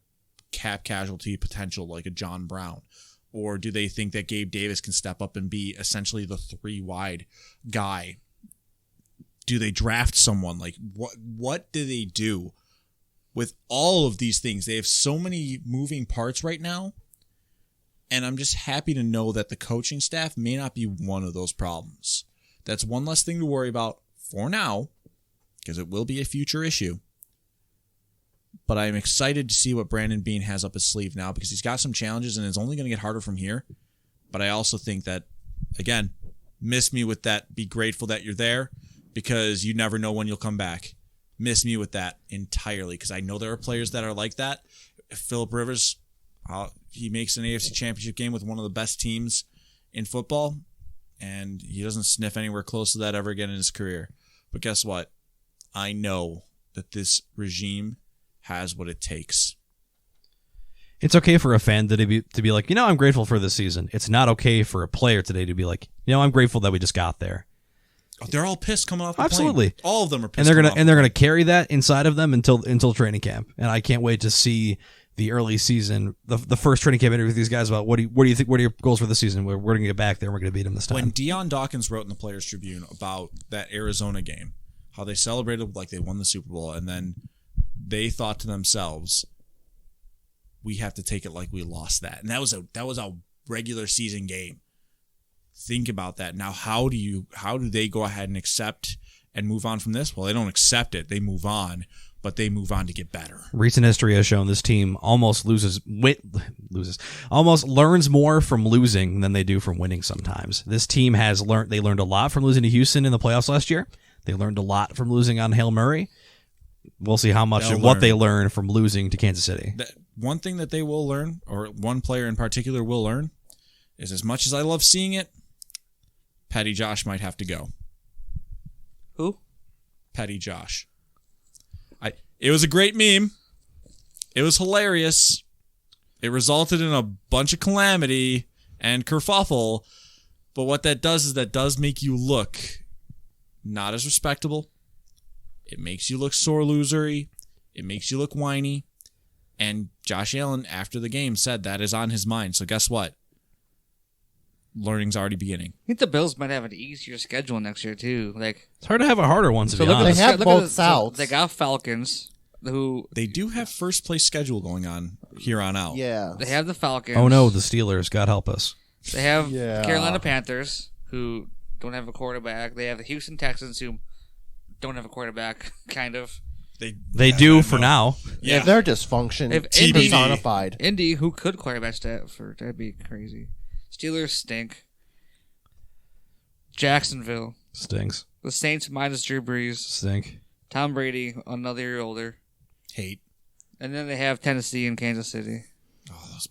cap casualty potential like a John Brown? Or do they think that Gabe Davis can step up and be essentially the 3-wide guy? Do they draft someone? Like, what do they do with all of these things? They have so many moving parts right now, and I'm just happy to know that the coaching staff may not be one of those problems. That's one less thing to worry about for now, because it will be a future issue. But I'm excited to see what Brandon Beane has up his sleeve now, because he's got some challenges and it's only going to get harder from here. But I also think that, again, miss me with that. Be grateful that you're there, because you never know when you'll come back. Miss me with that entirely, because I know there are players that are like that. Phillip Rivers, he makes an AFC Championship game with one of the best teams in football, and he doesn't sniff anywhere close to that ever again in his career. But guess what? I know that this regime has what it takes. It's okay for a fan to be like, I'm grateful for this season. It's not okay for a player today to be like, I'm grateful that we just got there. Oh, they're all pissed coming off the Absolutely. plane. All of them are pissed. And they're gonna carry that inside of them until training camp. And I can't wait to see the early season, the first training camp interview with these guys about what do you think? What are your goals for the season? We're going to get back there. And we're going to beat them this time. When Deion Dawkins wrote in the Players Tribune about that Arizona game, how they celebrated like they won the Super Bowl, and then they thought to themselves, we have to take it like we lost that. And that was a regular season game. Think about that. Now, how do they go ahead and accept and move on from this? Well, they don't accept it. They move on, but they move on to get better. Recent history has shown this team almost learns more from losing than they do from winning sometimes. This team they learned a lot from losing to Houston in the playoffs last year. They learned a lot from losing on Hail Murray. We'll see how much of what they learn from losing to Kansas City. One thing that they will learn, or one player in particular will learn, is as much as I love seeing it, Petty Josh might have to go. Who? Petty Josh. It was a great meme. It was hilarious. It resulted in a bunch of calamity and kerfuffle. But what that does is that does make you look not as respectable. It makes you look sore losery. It makes you look whiny. And Josh Allen, after the game, said that is on his mind. So guess what? Learning's already beginning. I think the Bills might have an easier schedule next year too. Like, it's hard to have a harder one, to be honest. They have both Souths. They got Falcons, who they do have first place schedule going on here on out. Yeah. They have the Falcons. Oh no, the Steelers. God help us. They have Carolina Panthers, who don't have a quarterback. They have the Houston Texans, who don't have a quarterback, kind of. They do for now. Yeah, they're dysfunction. If personified. Indy, who could quarterback Stafford, that'd be crazy. Steelers stink. Jacksonville Stinks. The Saints minus Drew Brees. Stink. Tom Brady, another year older. Hate. And then they have Tennessee and Kansas City. Oh, those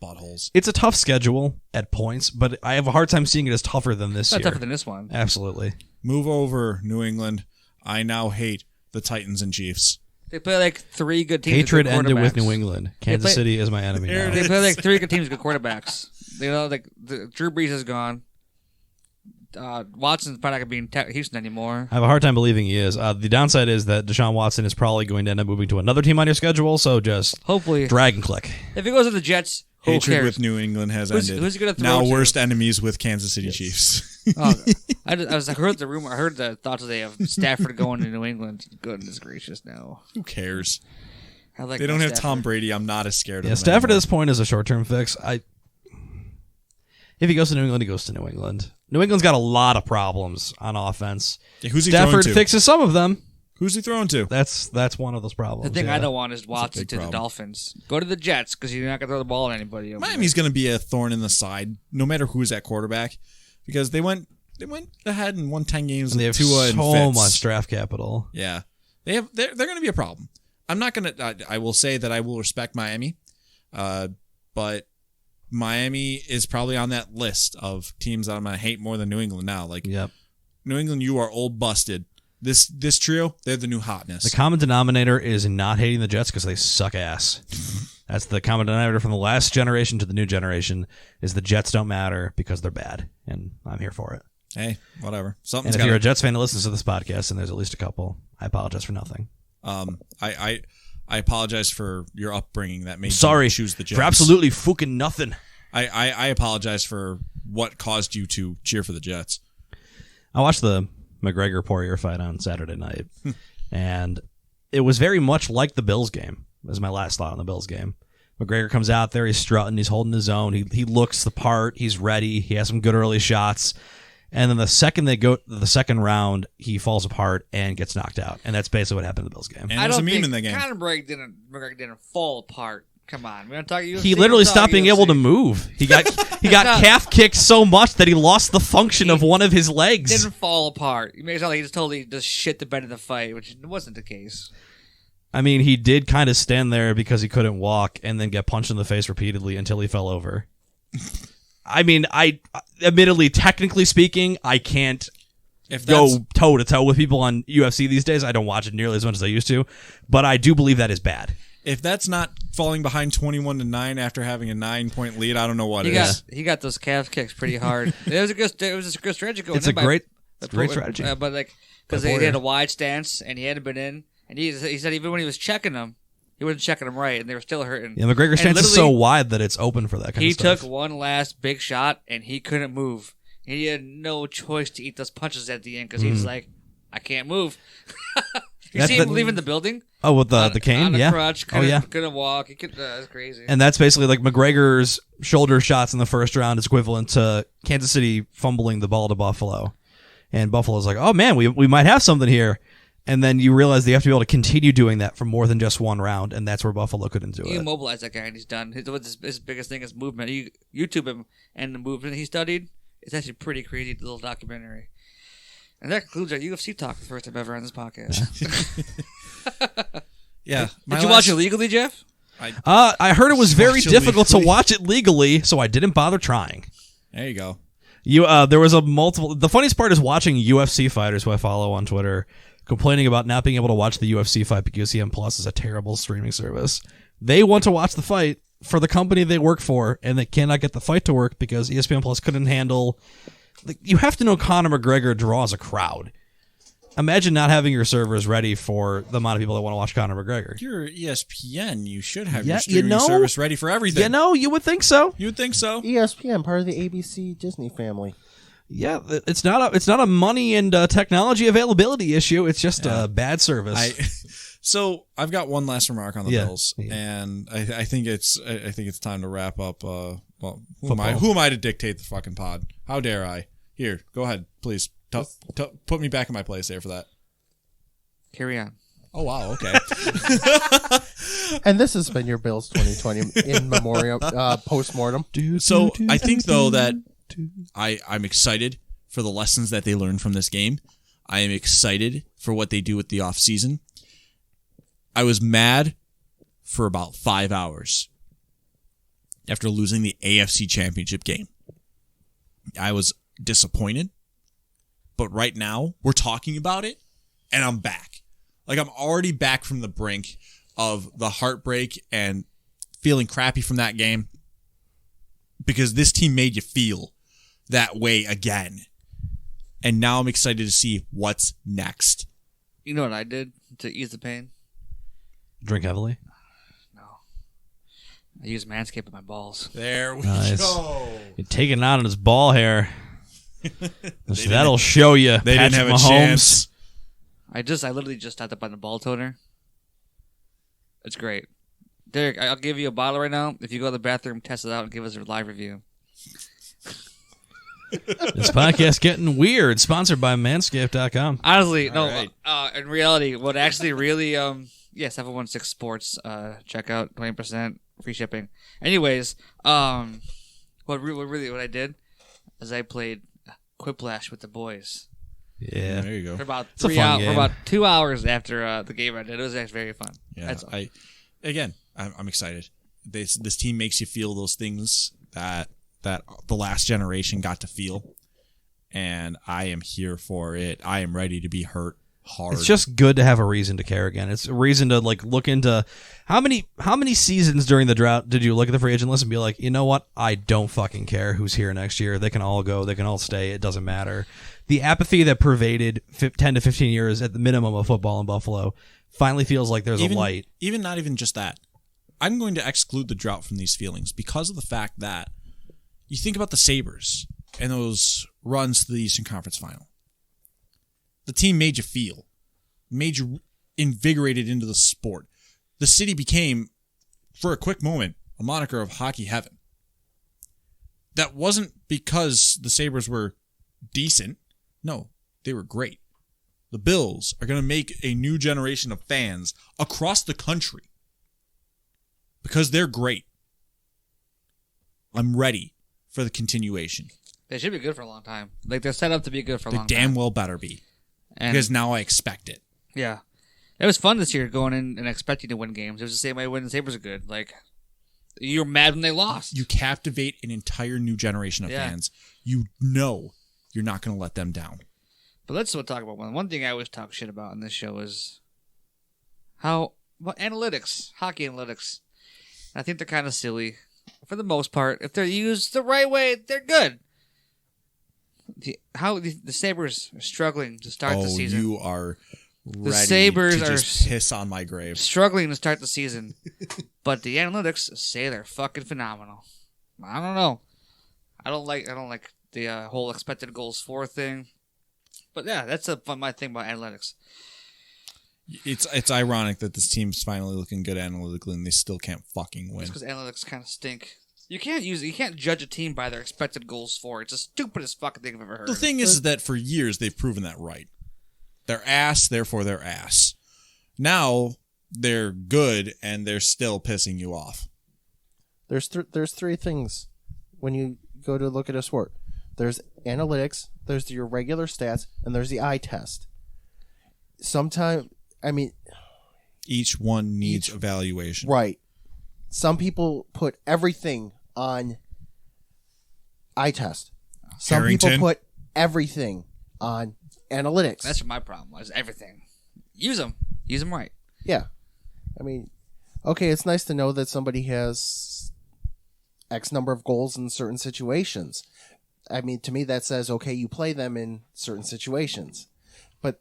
buttholes. It's a tough schedule at points, but I have a hard time seeing it as tougher than this year. Not tougher than this one. Absolutely. Move over, New England. I now hate the Titans and Chiefs. They play like three good teams. Hatred with good ended with quarterbacks. New England. Kansas City is my enemy now. They play like three good teams with good quarterbacks. Drew Brees is gone. Watson's probably not going to be in Houston anymore. I have a hard time believing he is. The downside is that Deshaun Watson is probably going to end up moving to another team on your schedule, so just hopefully drag and click. If he goes to the Jets, who Hatred cares? with New England has ended. Who's he going to throw now to? Worst enemies with Kansas City Chiefs. I heard the rumor. I heard the thought today of Stafford going to New England. Goodness gracious, no. Who cares? They don't have Tom Brady. I'm not as scared of him. Stafford at this point is a short-term fix. If he goes to New England, he goes to New England. New England's got a lot of problems on offense. Yeah, who's he Stafford throwing to? fixes some of them. Who's he throwing to? That's one of those problems. The thing yeah. I don't want is Watson to the Dolphins. Go to the Jets because you're not going to throw the ball at anybody. Miami's going to be a thorn in the side, no matter who's at quarterback, because they went ahead and won 10 games. And they have Tua and so Fitz. much draft capital. Yeah, they're going to be a problem. I'm not going to. I will say that I will respect Miami, but Miami is probably on that list of teams that I'm going to hate more than New England now. Like, yep. New England, you are old busted. This trio, they're the new hotness. The common denominator is not hating the Jets because they suck ass. That's the common denominator from the last generation to the new generation is the Jets don't matter because they're bad, and I'm here for it. Hey, whatever. And if you're a Jets fan that listens to this podcast, and there's at least a couple, I apologize for nothing. I apologize for your upbringing that made you choose the Jets. For absolutely fucking nothing. I apologize for what caused you to cheer for the Jets. I watched the McGregor-Poirier fight on Saturday night, and it was very much like the Bills game. That was my last thought on the Bills game. McGregor comes out there, he's strutting, he's holding his own, he looks the part, he's ready, he has some good early shots, and then the second they go to the second round, he falls apart and gets knocked out, and that's basically what happened in the Bills game. And there's a meme in the game. Conor McGregor didn't fall apart. Come on, we're gonna talk UFC. He literally stopped being able to move. He got calf kicked so much that he lost the function of one of his legs. Didn't fall apart. You make it sound like he just totally just shit the bed in the fight, which wasn't the case. I mean, he did kind of stand there because he couldn't walk and then get punched in the face repeatedly until he fell over. I mean, admittedly, technically speaking, I can't go toe-to-toe with people on UFC these days. I don't watch it nearly as much as I used to, but I do believe that is bad. If that's not falling behind 21-9 after having a 9-point lead, I don't know what it is. He got those calf kicks pretty hard. It was a good strategy going. It's a great strategy. But like because they had a wide stance and he hadn't been in, and he said even when he was checking them, he wasn't checking them right, and they were still hurting. Yeah, McGregor's stance is so wide that it's open for that kind of stuff. He took one last big shot and he couldn't move. He had no choice to eat those punches at the end because he was like, I can't move. You see him leaving the building? Oh, with the cane? On yeah. Crutch, couldn't walk. He could. That's crazy. And that's basically like McGregor's shoulder shots in the first round is equivalent to Kansas City fumbling the ball to Buffalo. And Buffalo's like, oh, man, we might have something here. And then you realize they have to be able to continue doing that for more than just one round, and that's where Buffalo couldn't do it. You immobilize that guy, and he's done. His biggest thing is movement. You YouTube him, and the movement he studied, it's actually pretty crazy little documentary. And that concludes our UFC talk, the first time ever on this podcast. Yeah. Did you watch it legally, Jeff? I heard it was very difficult to watch it legally, so I didn't bother trying. There you go. There was the funniest part is watching UFC fighters who I follow on Twitter complaining about not being able to watch the UFC fight because ESPN Plus is a terrible streaming service. They want to watch the fight for the company they work for, and they cannot get the fight to work because ESPN Plus couldn't handle. You have to know Conor McGregor draws a crowd. Imagine not having your servers ready for the amount of people that want to watch Conor McGregor. You're ESPN. You should have your streaming service ready for everything. You would think so. You would think so. ESPN, part of the ABC Disney family. Yeah, it's not a money and technology availability issue. It's just a bad service. So I've got one last remark on the Bills, and I think it's time to wrap up. Who am I to dictate the fucking pod? How dare I? Here, go ahead, please. Put me back in my place there for that. Carry on. Oh wow, okay. And this has been your Bills 2020 in memoriam post-mortem. So I think though that I'm excited for the lessons that they learned from this game. I am excited for what they do with the offseason. I was mad for about 5 hours after losing the AFC Championship game. I was disappointed, but right now we're talking about it, and I'm back. Like, I'm already back from the brink of the heartbreak and feeling crappy from that game because this team made you feel that way again. And now I'm excited to see what's next. You know what I did to ease the pain? Drink heavily? No. I used Manscaped with my balls. There we go. You're taking it out on his ball hair. That'll show you. They didn't have a chance. I literally just stopped up on the ball toner. It's great. Derek, I'll give you a bottle right now. If you go to the bathroom, test it out, and give us a live review. This podcast getting weird. Sponsored by Manscaped.com. Honestly, no. Right. In reality, what actually really, 716 Sports. Check out 20% free shipping. Anyways, what I did is I played Quiplash with the boys. Yeah, there you go. For about 3 hours, for about 2 hours after the game ended. It was actually very fun. Yeah, I'm excited. This team makes you feel those things that the last generation got to feel, and I am here for it. I am ready to be hurt hard. It's just good to have a reason to care again. It's a reason to like look into how many seasons during the drought did you look at the free agent list and be like, you know what? I don't fucking care who's here next year. They can all go. They can all stay. It doesn't matter. The apathy that pervaded 10 to 15 years at the minimum of football in Buffalo finally feels like there's a light. Not even just that. I'm going to exclude the drought from these feelings because of the fact that you think about the Sabres and those runs to the Eastern Conference Final. The team made you invigorated into the sport. The city became, for a quick moment, a moniker of hockey heaven. That wasn't because the Sabres were decent. No, they were great. The Bills are going to make a new generation of fans across the country because they're great. I'm ready for the continuation. They should be good for a long time. Like, they're set up to be good for a long time. They damn well better be. Because now I expect it. Yeah. It was fun this year going in and expecting to win games. It was the same way when the Sabres are good. Like, you're mad when they lost. You captivate an entire new generation of fans. You know you're not going to let them down. But let's talk about one thing I always talk shit about in this show is analytics, hockey analytics. I think they're kind of silly for the most part. If they're used the right way, they're good. The Sabres are struggling to start the season. You are ready the Sabres to just piss on my grave. Struggling to start the season. But the analytics say they're fucking phenomenal. I don't know. I don't like the whole expected goals for thing. But yeah, that's my thing about analytics. It's ironic that this team's finally looking good analytically and they still can't fucking win. It's because analytics kind of stink. You can't judge a team by their expected goals for. It's the stupidest fucking thing I've ever heard. The thing is that for years they've proven that right. They're ass, therefore they're ass. Now they're good and they're still pissing you off. There's three things when you go to look at a sport. There's analytics, there's your regular stats, and there's the eye test. Each one needs evaluation. Right. Some people put everything on eye test. Some people put everything on analytics. That's what my problem was. Everything. Use them right. Yeah. Okay, it's nice to know that somebody has X number of goals in certain situations. To me, that says, okay, you play them in certain situations. But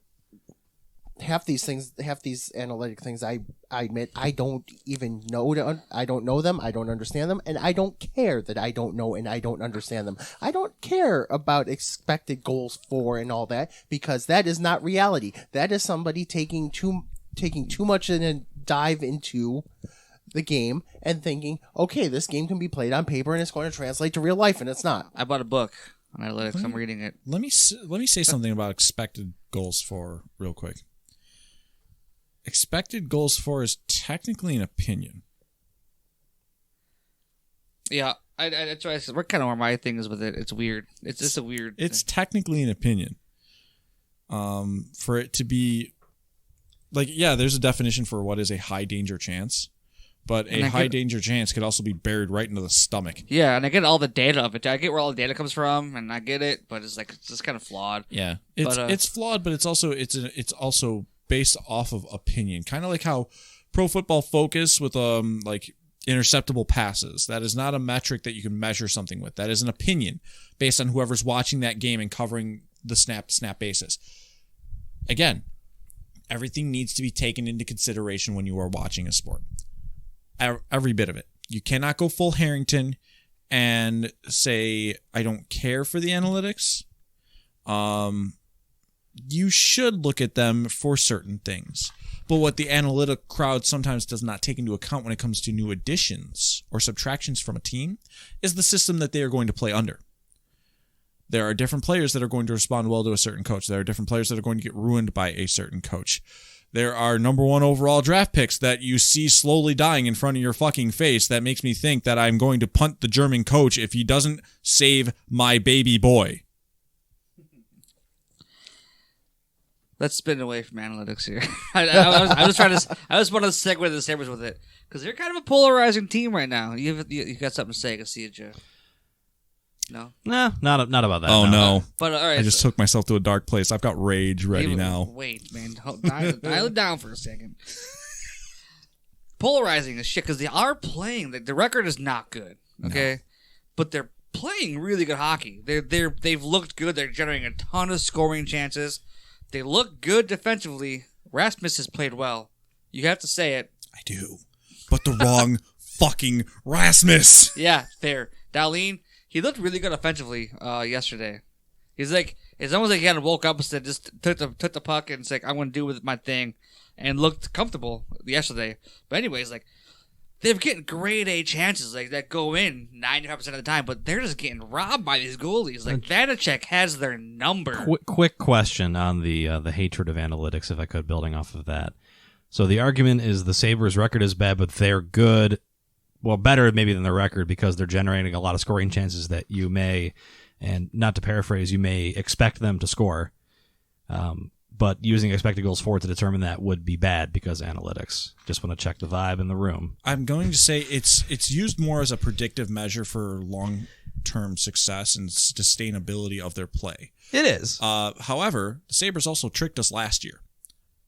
half these analytic things, I admit, I don't even know. I don't know them. I don't understand them. And I don't care that I don't know and I don't understand them. I don't care about expected goals for and all that because that is not reality. That is somebody taking too much in a dive into the game and thinking, okay, this game can be played on paper and it's going to translate to real life, and it's not. I bought a book on analytics. I'm reading it. Let me say something about expected goals for real quick. Expected goals for is technically an opinion. Yeah, that's why I said, we're kind of where my thing is with it. It's weird. It's just a weird. It's technically an opinion. For it to be there's a definition for what is a high danger chance. But a high danger chance could also be buried right into the stomach. Yeah, and I get all the data of it. I get where all the data comes from, and I get it, but it's just kind of flawed. Yeah, it's flawed, but it's also based off of opinion. Kind of like how Pro Football Focus with interceptable passes. That is not a metric that you can measure something with. That is an opinion based on whoever's watching that game and covering the snap basis. Again, everything needs to be taken into consideration when you are watching a sport. Every bit of it. You cannot go full Harrington and say, I don't care for the analytics. You should look at them for certain things. But what the analytic crowd sometimes does not take into account when it comes to new additions or subtractions from a team is the system that they are going to play under. There are different players that are going to respond well to a certain coach. There are different players that are going to get ruined by a certain coach. There are number 1 overall draft picks that you see slowly dying in front of your fucking face that makes me think that I'm going to punt the German coach if he doesn't save my baby boy. Let's spin away from analytics here. I just want to segue the Sabres with it because they're kind of a polarizing team right now. You got something to say? I can see it, Joe. No. Nah, not about that. Oh no! But all right, I just took myself to a dark place. I've got rage ready now. Wait, man, dial it down for a second. Polarizing as shit because they are playing. The record is not good, okay, but they're playing really good hockey. They've looked good. They're generating a ton of scoring chances. They look good defensively. Rasmus has played well. You have to say it. I do, but the wrong fucking Rasmus. Yeah, fair. Dahlin, he looked really good offensively yesterday. He's like, it's almost like he kind of woke up and said, just took the puck and said, I'm going to do with my thing, and looked comfortable yesterday. But anyways, like, they're getting grade A chances like that go in 95% of the time, but they're just getting robbed by these goalies. Like, Vanacek has their number. Quick question on the hatred of analytics, if I could, building off of that. So the argument is the Sabres' record is bad, but they're good. Well, better maybe than the record because they're generating a lot of scoring chances that you may, and not to paraphrase, you may expect them to score. But using expected goals for to determine that would be bad because analytics. Just want to check the vibe in the room. I'm going to say it's used more as a predictive measure for long-term success and sustainability of their play. It is. However, the Sabres also tricked us last year.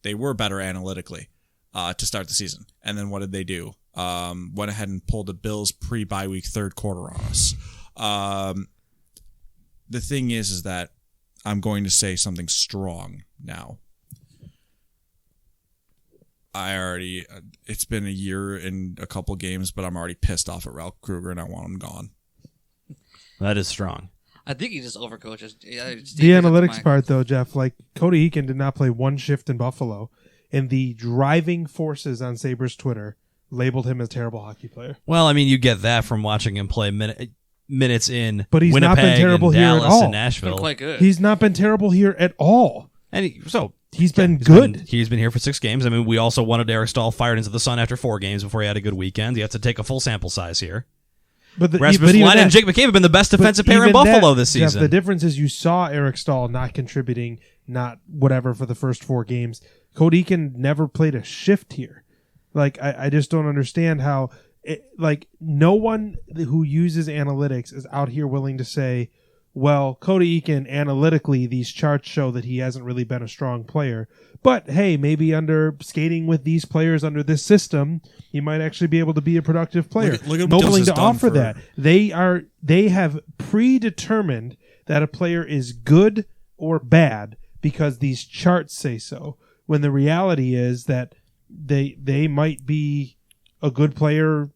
They were better analytically to start the season. And then what did they do? Went ahead and pulled the Bills pre-bye week third quarter on us. The thing is that I'm going to say something strong now. It's been a year and a couple games, but I'm already pissed off at Ralph Kruger and I want him gone. That is strong. I think he just overcoaches. The analytics part, though, Jeff, like Cody Eakin did not play one shift in Buffalo, and the driving forces on Sabres Twitter labeled him as a terrible hockey player. Well, I mean, you get that from watching him play minutes in but he's Winnipeg not been terrible and here Dallas at all. and Nashville. Quite good. He's not been terrible here at all. And he's been good. He's been here for 6 games. I mean, we also wanted Eric Stahl fired into the sun after 4 games before he had a good weekend. You have to take a full sample size here. But Rasmus Line and Jake McCabe have been the best defensive pair in Buffalo this season. Jeff, the difference is you saw Eric Stahl not contributing, not whatever for the first 4 games. Cody Eakin never played a shift here. Like, I just don't understand how, no one who uses analytics is out here willing to say, well, Cody Eakin, analytically, these charts show that he hasn't really been a strong player. But, hey, maybe under skating with these players under this system, he might actually be able to be a productive player. Look at no what willing Dills to has offer done that. They have predetermined that a player is good or bad because these charts say so, when the reality is that they might be a good player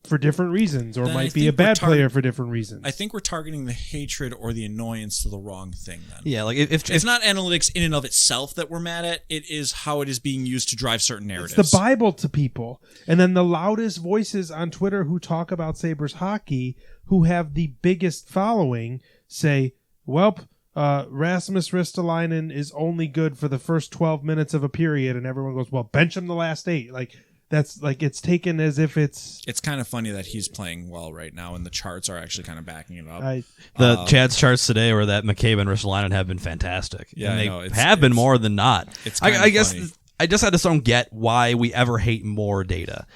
for different reasons, or might be a bad player for different reasons. I think we're targeting the hatred or the annoyance to the wrong thing then. Yeah, like if it's not analytics in and of itself that we're mad at, it is how it is being used to drive certain narratives. It's the Bible to people. And then the loudest voices on Twitter who talk about Sabres hockey, who have the biggest following, say, well, Rasmus Ristolainen is only good for the first 12 minutes of a period, and everyone goes, well, bench him the last 8. Like, that's like, it's taken as if it's kind of funny that he's playing well right now, and the charts are actually kind of backing it up. The Chad's charts today were that McCabe and Ristolainen have been fantastic. Yeah, and they I know. have been more than not. I guess funny. I just don't get why we ever hate more data.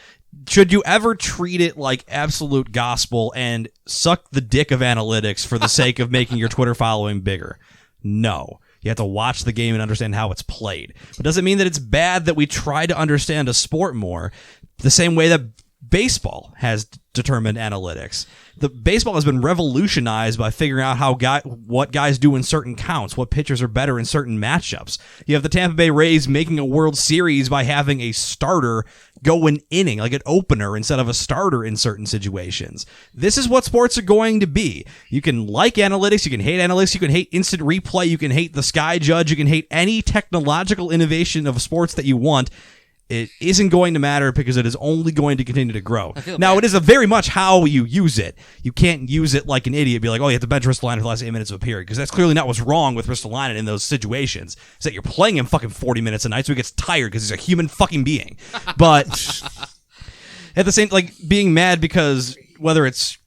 Should you ever treat it like absolute gospel and suck the dick of analytics for the sake of making your Twitter following bigger? No. You have to watch the game and understand how it's played. But does it mean that it's bad that we try to understand a sport more the same way that baseball has determined analytics? The baseball has been revolutionized by figuring out what guys do in certain counts, what pitchers are better in certain matchups. You have the Tampa Bay Rays making a World Series by having a starter go an inning, like an opener, instead of a starter in certain situations. This is what sports are going to be. You can like analytics, you can hate analytics, you can hate instant replay, you can hate the Sky Judge, you can hate any technological innovation of sports that you want. It isn't going to matter because it is only going to continue to grow. Now, it is very much how you use it. You can't use it like an idiot, be like, oh, you have to bench Ristolainen for the last 8 minutes of a period, because that's clearly not what's wrong with Ristolainen in those situations. It's that you're playing him fucking 40 minutes a night, so he gets tired because he's a human fucking being. But at the same, like, being mad because whether it's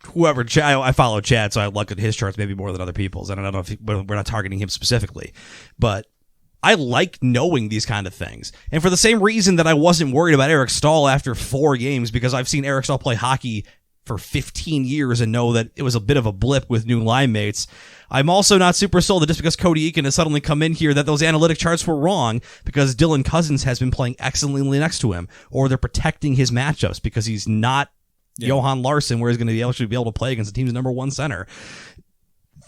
whoever, I follow Chad, so I look at his charts maybe more than other people's, and I don't know if we're not targeting him specifically, but I like knowing these kind of things. And for the same reason that I wasn't worried about Eric Stahl after 4 games, because I've seen Eric Stahl play hockey for 15 years and know that it was a bit of a blip with new line mates. I'm also not super sold that just because Cody Eakin has suddenly come in here that those analytic charts were wrong because Dylan Cousins has been playing excellently next to him, or they're protecting his matchups because he's not Johan Larsson, where he's going to actually be able to play against the team's number one center.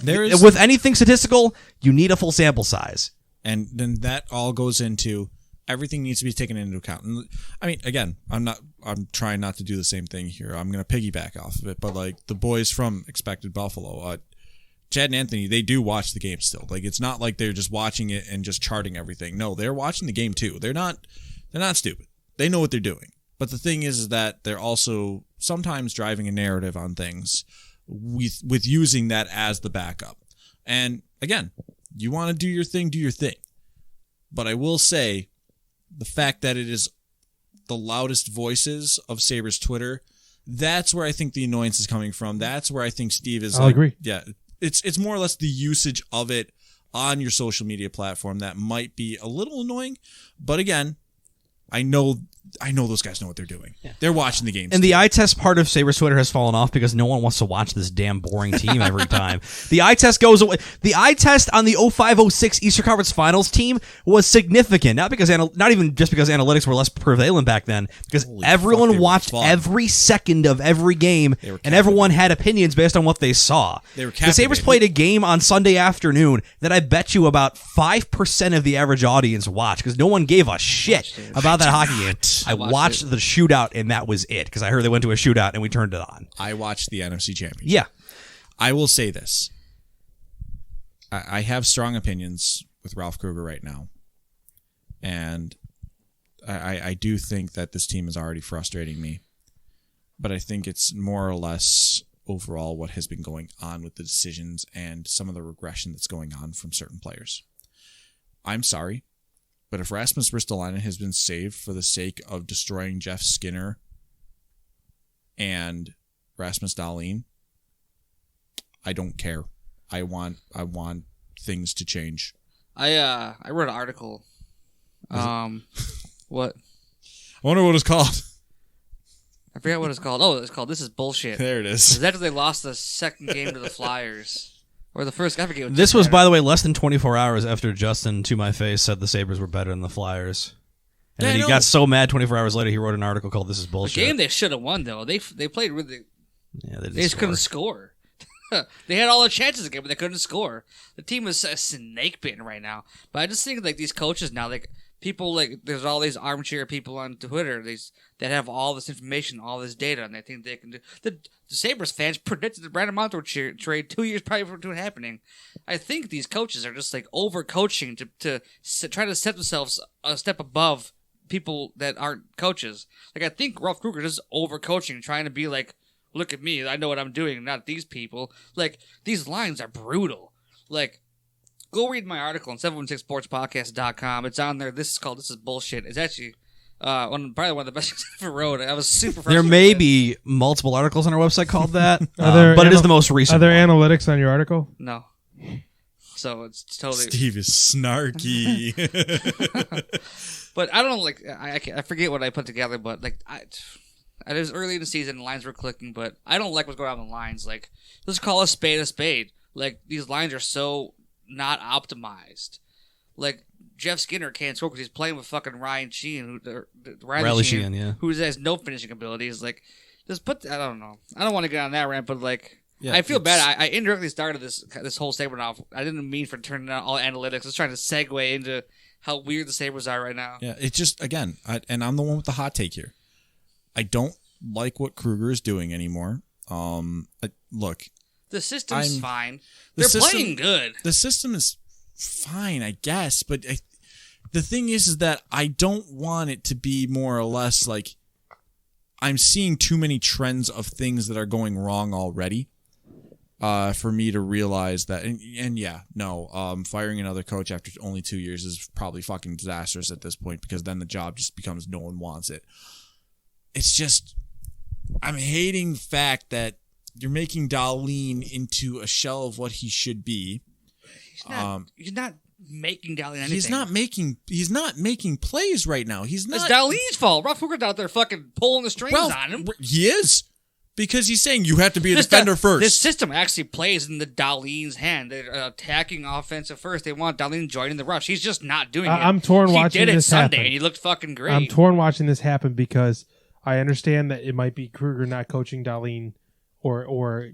With anything statistical, you need a full sample size. And then that all goes into everything needs to be taken into account. And I mean, again, I'm trying not to do the same thing here. I'm going to piggyback off of it, but like the boys from Expected Buffalo, Chad and Anthony, they do watch the game still. Like it's not like they're just watching it and just charting everything. No, they're watching the game too. They're not stupid. They know what they're doing. But the thing is that they're also sometimes driving a narrative on things with using that as the backup. And again, you want to do your thing, do your thing. But I will say the fact that it is the loudest voices of Sabres Twitter, that's where I think the annoyance is coming from. That's where I think Steve is. I'll agree. Yeah, it's more or less the usage of it on your social media platform that might be a little annoying. But again, I know those guys know what they're doing. Yeah. They're watching the games. And the eye test part of Sabres Twitter has fallen off because no one wants to watch this damn boring team every time. The eye test goes away. The eye test on the 05-06 Eastern Conference Finals team was significant. Not even just because analytics were less prevalent back then, because everyone watched every second of every game, and everyone had opinions based on what they saw. The Sabres played a game on Sunday afternoon that I bet you about 5% of the average audience watched because no one gave a shit about that hockey game. I watched the shootout, and that was it, because I heard they went to a shootout, and we turned it on. I watched the NFC Championship. Yeah. I will say this. I have strong opinions with Ralph Kruger right now, and I do think that this team is already frustrating me, but I think it's more or less overall what has been going on with the decisions and some of the regression that's going on from certain players. I'm sorry, but if Rasmus Ristolainen has been saved for the sake of destroying Jeff Skinner and Rasmus Dahlin, I don't care. I want things to change. I wrote an article. What? I wonder what it's called. I forget what it's called. Oh, it's called "This Is Bullshit." There it is. That's they lost the second game to the Flyers. Or the first, I forget what this was, by the way, less than 24 hours after Justin, to my face, said the Sabres were better than the Flyers. And then he got so mad 24 hours later, he wrote an article called This Is Bullshit. The game they should have won, though. They played really... Yeah, they just couldn't score. They had all the chances again, but they couldn't score. The team is a snake bitten right now. But I just think like these coaches now, like people like there's all these armchair people on Twitter that have all this information, all this data, and they think they can do. The Sabres fans predicted the Brandon Montour trade 2 years prior to it happening. I think these coaches are just like overcoaching to try to set themselves a step above people that aren't coaches. Like I think Ralph Kruger is overcoaching, trying to be like, look at me, I know what I'm doing, not these people. Like, these lines are brutal. Like, go read my article on 716sportspodcast.com. It's on there. This is Bullshit. It's actually probably one of the best things I ever wrote. I was super frustrated. There may be multiple articles on our website called that, but it is the most recent. Are there analytics on your article? No. So it's totally... Steve is snarky. But I don't know, like, I forget what I put together, but, like, it was early in the season, the lines were clicking, but I don't like what's going on with the lines. Like, let's call a spade a spade. Like, these lines are so not optimized. Like, Jeff Skinner can't score because he's playing with fucking Ryan Sheehan, Riley Sheehan, yeah, who has no finishing abilities. Like, just put. I don't know. I don't want to get on that rant, but like, yeah, I feel bad. I indirectly started this whole statement off. I didn't mean for turning out all analytics. I was trying to segue into how weird the Sabres are right now. Yeah, it's just again, and I'm the one with the hot take here. I don't like what Kruger is doing anymore. Look, the system's fine. They're playing good. The system is fine, I guess, but the thing is that I don't want it to be more or less like I'm seeing too many trends of things that are going wrong already for me to realize that. And yeah, no, firing another coach after only 2 years is probably fucking disastrous at this point because then the job just becomes no one wants it. It's just, I'm hating the fact that you're making Dahlin into a shell of what he should be. He's not making Dahlin anything. He's not making plays right now. He's not. It's Dahlin's fault. Ralph Kruger's out there fucking pulling the strings on him. He is. Because he's saying you have to be a defender first. This system actually plays in the Darlene's hand. They're attacking offensive first. They want Darlene joining the rush. He's just not doing it. I'm torn watching He did it this Sunday, happen. and he looked fucking great. I'm torn watching this happen because I understand that it might be Kruger not coaching Darlene or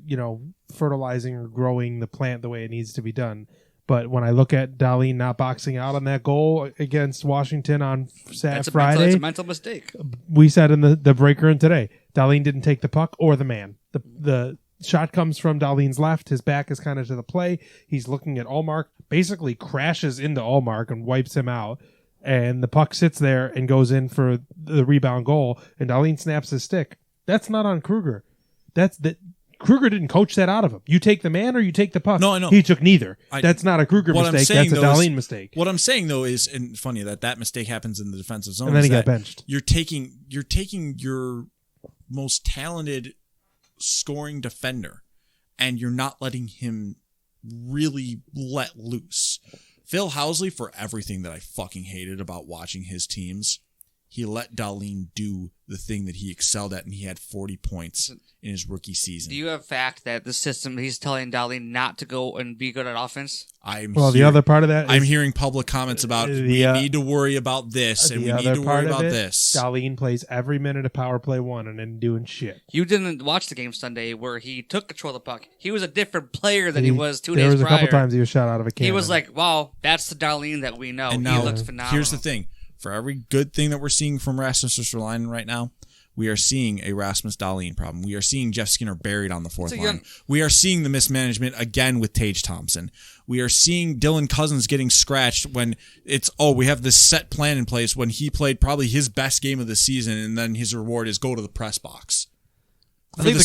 fertilizing or growing the plant the way it needs to be done. But when I look at Darlene not boxing out on that goal against Washington on Friday, that's a mental mistake. we said in the break room today, Darlene didn't take the puck or the man. The shot comes from Darlene's left. His back is kind of to the play. He's looking at Allmark, basically crashes into Allmark and wipes him out. And the puck sits there and goes in for the rebound goal. And Darlene snaps his stick. That's not on Kruger. Kruger didn't coach that out of him. You take the man or you take the puck. No, I know. He took neither. That's not a Kruger mistake. That's a Darlene mistake. What I'm saying though is, and funny that mistake happens in the defensive zone. And then he got benched. You're taking your most talented scoring defender, and you're not letting him really let loose. Phil Housley, for everything that I fucking hated about watching his teams, he let Darlene do the thing that he excelled at, and he had 40 points in his rookie season. Do you have fact that the system, he's telling Darlene not to go and be good at offense? The other part of that I'm hearing public comments about we need to worry about this, and we need to worry about this. Darlene plays every minute of power play 1 and then doing shit. You didn't watch the game Sunday where he took control of the puck. He was a different player than he was 2 days prior. There was a couple times he was shot out of a cannon. He was like, wow, that's the Darlene that we know. And now, he looks phenomenal. Here's the thing. For every good thing that we're seeing from Rasmus Ristolainen right now, we are seeing a Rasmus Dahlin problem. We are seeing Jeff Skinner buried on the fourth line. We are seeing the mismanagement again with Tage Thompson. We are seeing Dylan Cousins getting scratched when it's, we have this set plan in place when he played probably his best game of the season, and then his reward is go to the press box. For the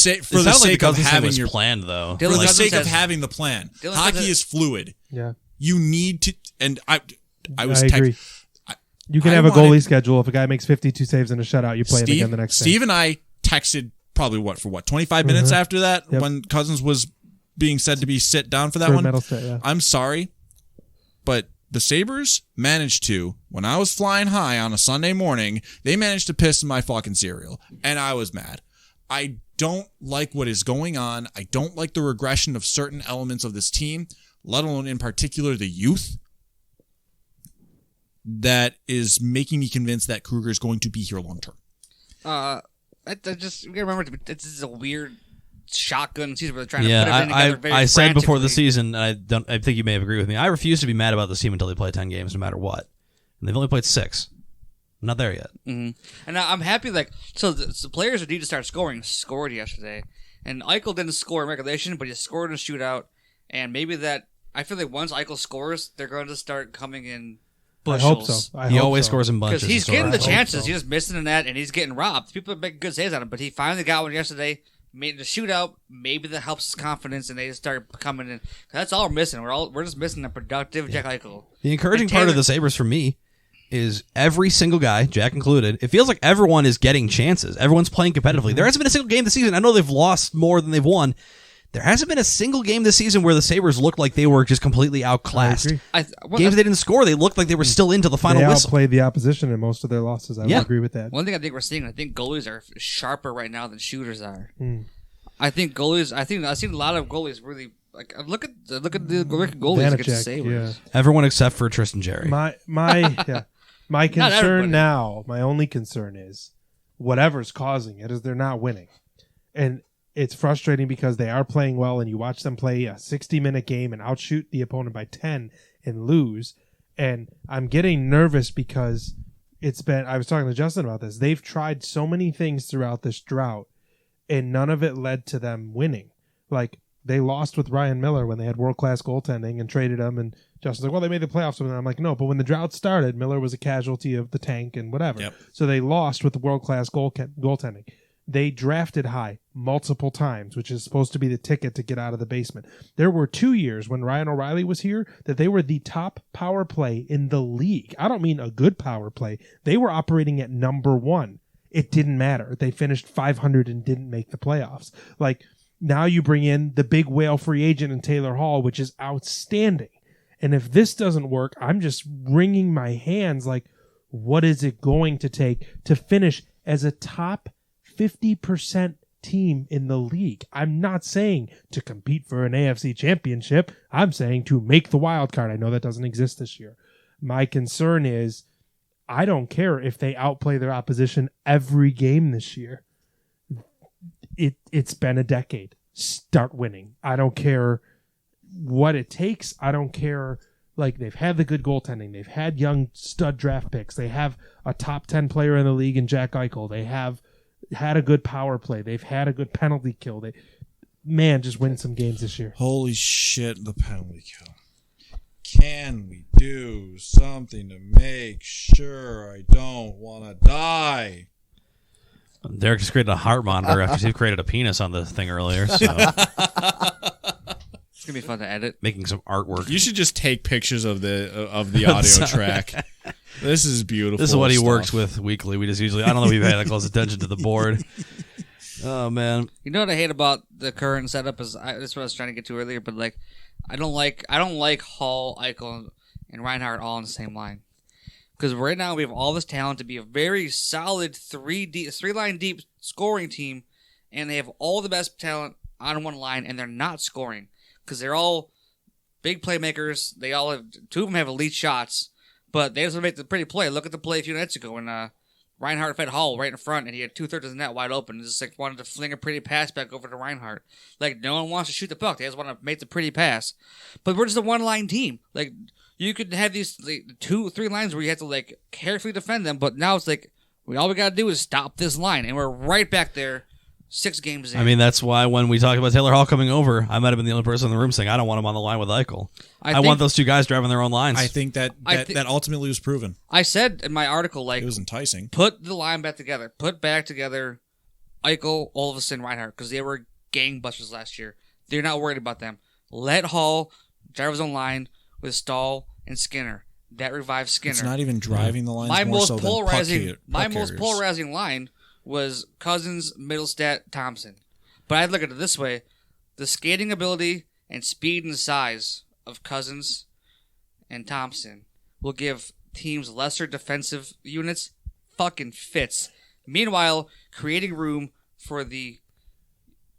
sake of having your plan, though. For the sake of having the plan. Hockey is fluid. Yeah. You need to, and I agree. You can have a goalie schedule. If a guy makes 52 saves and a shutout, you play him again the next day. Steve and I texted probably 25 minutes after that when Cousins was being said to be sit down for that one. Medal set, yeah. I'm sorry, but the Sabres managed to, when I was flying high on a Sunday morning, they managed to piss in my fucking cereal, and I was mad. I don't like what is going on. I don't like the regression of certain elements of this team, let alone in particular the youth. That is making me convinced that Kruger is going to be here long term. You gotta remember, this is a weird shotgun season where they're trying to put everything together very I said before the frantically. season, and I think you may have agreed with me, I refuse to be mad about this team until they play 10 games, no matter what. And they've only played 6. I'm not there yet. Mm-hmm. And I'm happy, the players who need to start scored yesterday. And Eichel didn't score in regulation, but he scored in a shootout. And maybe I feel like once Eichel scores, they're going to start coming in bushels. I hope so. He always scores in bunches. Because he's getting the chances. So. He's just missing the net, and he's getting robbed. People are making good saves on him, but he finally got one yesterday. Made the shootout. Maybe that helps his confidence, and they just start coming in. That's all we're missing. We're just missing a productive Jack Eichel. The encouraging part of the Sabres for me is every single guy, Jack included, it feels like everyone is getting chances. Everyone's playing competitively. Mm-hmm. There hasn't been a single game this season. I know they've lost more than they've won. There hasn't been a single game this season where the Sabres looked like they were just completely outclassed. Games they didn't score, they looked like they were still into the final whistle. They outplayed the opposition in most of their losses. I would agree with that. One thing I think we're seeing, I think goalies are sharper right now than shooters are. I think goalies. I've seen a lot of goalies really look at the goalies against the Sabres. Yeah. Everyone except for Tristan Jerry. My concern now, my only concern is whatever's causing it is they're not winning, and it's frustrating because they are playing well, and you watch them play a 60-minute game and outshoot the opponent by 10 and lose. And I'm getting nervous because I was talking to Justin about this. They've tried so many things throughout this drought, and none of it led to them winning. Like, they lost with Ryan Miller when they had world-class goaltending and traded him, and Justin's like, well, they made the playoffs. And I'm like, no, but when the drought started, Miller was a casualty of the tank and whatever. Yep. So they lost with the world-class goaltending. They drafted high multiple times, which is supposed to be the ticket to get out of the basement. There were 2 years when Ryan O'Reilly was here that they were the top power play in the league. I don't mean a good power play. They were operating at number 1. It didn't matter. They finished 500 and didn't make the playoffs. Like, now you bring in the big whale free agent in Taylor Hall, which is outstanding. And if this doesn't work, I'm just wringing my hands like, what is it going to take to finish as a top 50% team in the league. I'm not saying to compete for an AFC championship. I'm saying to make the wild card. I know that doesn't exist this year. My concern is I don't care if they outplay their opposition every game this year. It's been a decade. Start winning. I don't care what it takes. I don't care. Like, they've had the good goaltending. They've had young stud draft picks. They have a top 10 player in the league in Jack Eichel. They have had a good power play. They've had a good penalty kill. Just win some games this year. Holy shit, the penalty kill. Can we do something to make sure I don't want to die? Derek just created a heart monitor after he created a penis on the thing earlier. So it's gonna be fun to edit. Making some artwork. You should just take pictures of the audio track. This is beautiful. This is what he stuff. works with weekly. We just usually, I don't know if you've had to close attention to the board. Oh man, You know what I hate about the current setup is that's what I was trying to get to earlier. But like, I don't like Hall, Eichel, and Reinhardt all on the same line. Because right now we have all this talent to be a very solid three-line deep scoring team, and they have all the best talent on one line, and they're not scoring because they're all big playmakers. They all have two of them have elite shots, but they just want to make the pretty play. Look at the play a few nights ago when Reinhardt fed Hall right in front, and he had 2/3 of the net wide open. Just like wanted to fling a pretty pass back over to Reinhardt. Like, no one wants to shoot the puck; they just want to make the pretty pass. But we're just a one-line team. Like, you could have these 2-3 lines where you have to like carefully defend them, but now it's like we gotta do is stop this line, and we're right back there, 6 games in. I mean, that's why when we talked about Taylor Hall coming over, I might have been the only person in the room saying I don't want him on the line with Eichel. I want those two guys driving their own lines. I think that ultimately was proven. I said in my article, like, it was enticing. Put the line back together. Put back together Eichel, Olofsson, Reinhardt, because they were gangbusters last year. They're not worried about them. Let Hall drive his own line with Stahl and Skinner. That revives Skinner. It's not even driving the lines. My most polarizing line was Cousins, Middlestat, Thompson. But I'd look at it this way: the skating ability and speed and size of Cousins and Thompson will give teams lesser defensive units fucking fits. Meanwhile, creating room for the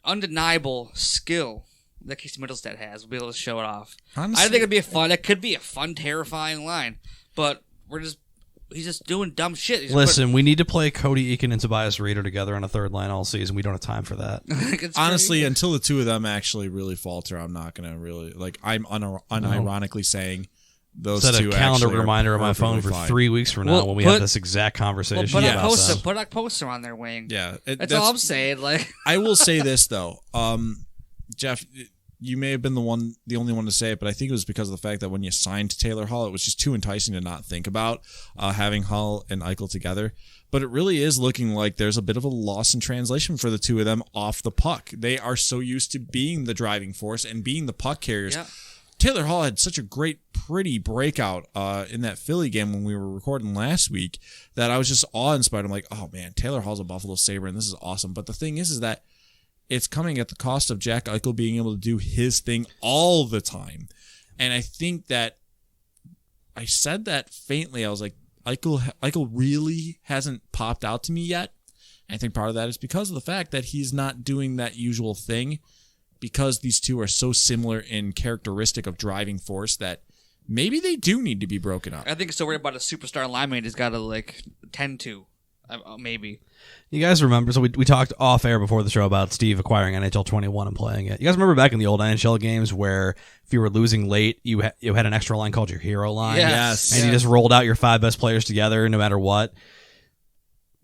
undeniable skill that Casey Middlestat has, we'll be able to show it off. Honestly, I think it'd be that could be a fun, terrifying line, but he's just doing dumb shit. Listen, we need to play Cody Eakin and Tobias Reeder together on a third line all season. We don't have time for that. Honestly, until the two of them actually really falter, I'm not gonna really I'm unironically saying those Set two. a calendar actually reminder on my phone for 3 weeks from now when we have this exact conversation. Put a poster on their wing. Yeah, that's all I'm saying. Like, I will say this though, Jeff, you may have been the only one to say it, but I think it was because of the fact that when you signed Taylor Hall, it was just too enticing to not think about having Hall and Eichel together. But it really is looking like there's a bit of a loss in translation for the two of them off the puck. They are so used to being the driving force and being the puck carriers. Yeah. Taylor Hall had such a great, pretty breakout in that Philly game when we were recording last week that I was just awe-inspired. I'm like, oh man, Taylor Hall's a Buffalo Sabre, and this is awesome. But the thing is that it's coming at the cost of Jack Eichel being able to do his thing all the time. And I think that I said that faintly. I was like, Eichel really hasn't popped out to me yet. And I think part of that is because of the fact that he's not doing that usual thing, because these two are so similar in characteristic of driving force that maybe they do need to be broken up. I think he's so worried about a superstar lineman he's got to tend to. Maybe. You guys remember, so we talked off air before the show about Steve acquiring NHL 21 and playing it. You guys remember back in the old NHL games where if you were losing late, you had an extra line called your hero line? Yes. And you just rolled out your 5 best players together no matter what.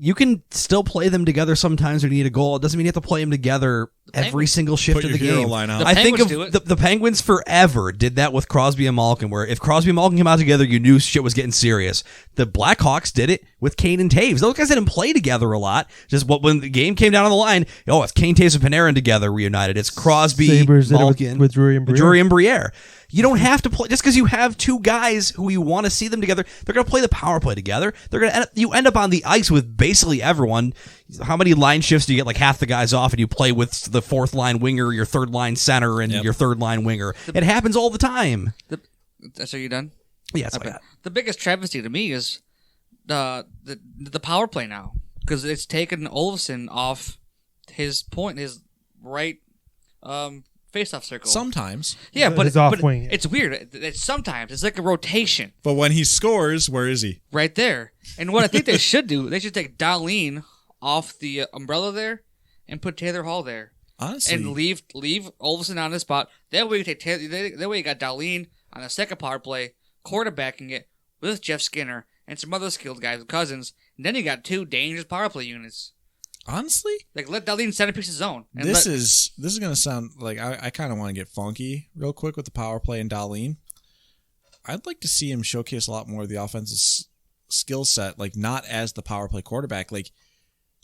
You can still play them together sometimes when you need a goal. It doesn't mean you have to play them together every single shift of the game. I think of the Penguins forever did that with Crosby and Malkin, where if Crosby and Malkin came out together, you knew shit was getting serious. The Blackhawks did it with Kane and Taves. Those guys didn't play together a lot. Just when the game came down on the line, it's Kane, Taves, and Panarin together reunited. It's Crosby, Sabres Malkin, with Drury and Briere. You don't have to play just because you have two guys who you want to see them together. They're going to play the power play together. You end up on the ice with basically everyone. How many line shifts do you get? Like half the guys off, and you play with the fourth line winger, your third line center, and your third line winger. It happens all the time. So you done? Yes. Okay. The biggest travesty to me is the power play now, because it's taken Olofsson off his right face-off circle. Sometimes. Yeah, but his off wing. it's weird. Sometimes it's like a rotation But when he scores, where is he? right there. And what I think they should do, they should take Darlene off the umbrella there and put Taylor Hall there. Honestly. And leave Olsen on the spot. That way you take Taylor. That way you got Darlene on the second power play, quarterbacking it with Jeff Skinner and some other skilled guys with Cousins. And then you got 2 dangerous power play units. Honestly? Like, let Darlene centerpiece his zone. And This is going to sound like I kind of want to get funky real quick with the power play and Darlene. I'd like to see him showcase a lot more of the offensive skill set, like not as the power play quarterback. Like,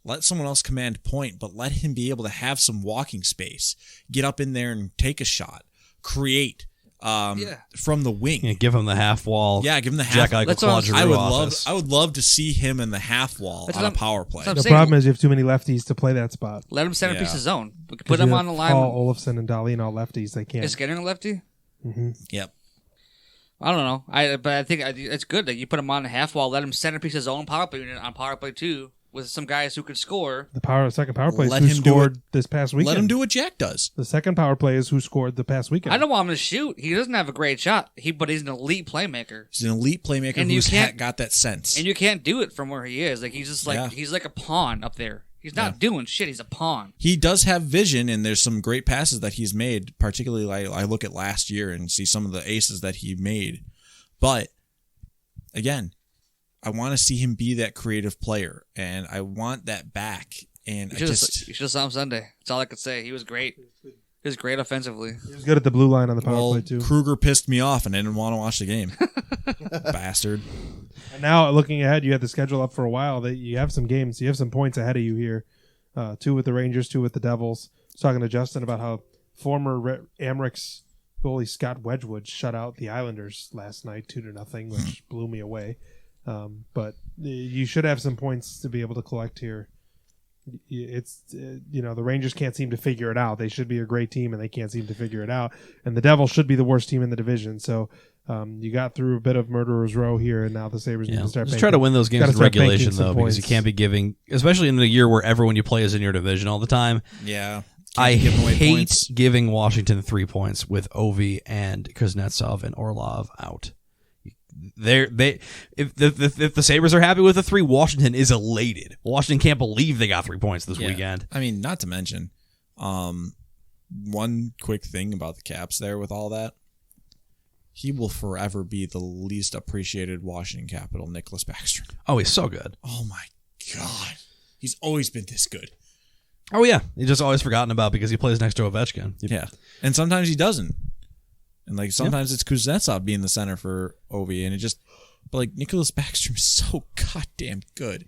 let someone else command point, but let him be able to have some walking space. Get up in there and take a shot. Create from the wing. Yeah, give him the half wall. Yeah, give him the half. Jack Eichel, Claude Giroux I would love to see him in the half wall on a power play. I'm The saying. problem is you have too many lefties to play that spot. Let him centerpiece Yeah. his zone. Put 'Cause him you on the have line. Paul Olofsson and Darlene all lefties. They can't. Is Skinner a lefty? Yep. I don't know. I think it's good that you put him on the half wall. Let him centerpiece his own power play unit on power play 2 with some guys who can score. The second power play is Let who him do scored this past weekend. Let him do what Jack does. The second power play is who scored the past weekend. I don't want him to shoot. He doesn't have a great shot. But he's an elite playmaker. He's an elite playmaker And you who's can't- got that sense. And you can't do it from where he is. Like he's just like Yeah. he's like a pawn up there. He's not doing shit. He's a pawn. He does have vision, and there's some great passes that he's made. Particularly, I look at last year and see some of the aces that he made. But again, I want to see him be that creative player, and I want that back. And You should have saw him Sunday. That's all I could say. He was great. He was great offensively. He was good at the blue line on the power play too. Kruger pissed me off, and I didn't want to watch the game. Bastard. And now looking ahead, you had the schedule up for a while. That you have some games, you have some points ahead of you here. 2 with the Rangers, 2 with the Devils. I was talking to Justin about how former Amherst goalie Scott Wedgwood shut out the Islanders last night 2-0, which blew me away. But you should have some points to be able to collect here. It's the Rangers can't seem to figure it out. They should be a great team, and they can't seem to figure it out. And the Devils should be the worst team in the division. So you got through a bit of murderer's row here, and now the Sabres need to start. Just try to win those games in regulation, though, because you points. can't be giving, especially in a year where everyone you play is in your division all the time. Yeah. I giving away hate points. giving Washington 3 points with Ovi and Kuznetsov and Orlov out. If the Sabres are happy with the 3, Washington is elated. Washington can't believe they got 3 points this weekend. I mean, not to mention, one quick thing about the Caps there with all that. He will forever be the least appreciated Washington Capital, Nicholas Backstrom. Oh, he's so good. Oh my God. He's always been this good. Oh, yeah. He's just always forgotten about because he plays next to Ovechkin. Yeah. And sometimes he doesn't. And like sometimes it's Kuznetsov being the center for Ovi, and but like Nicholas Backstrom is so goddamn good.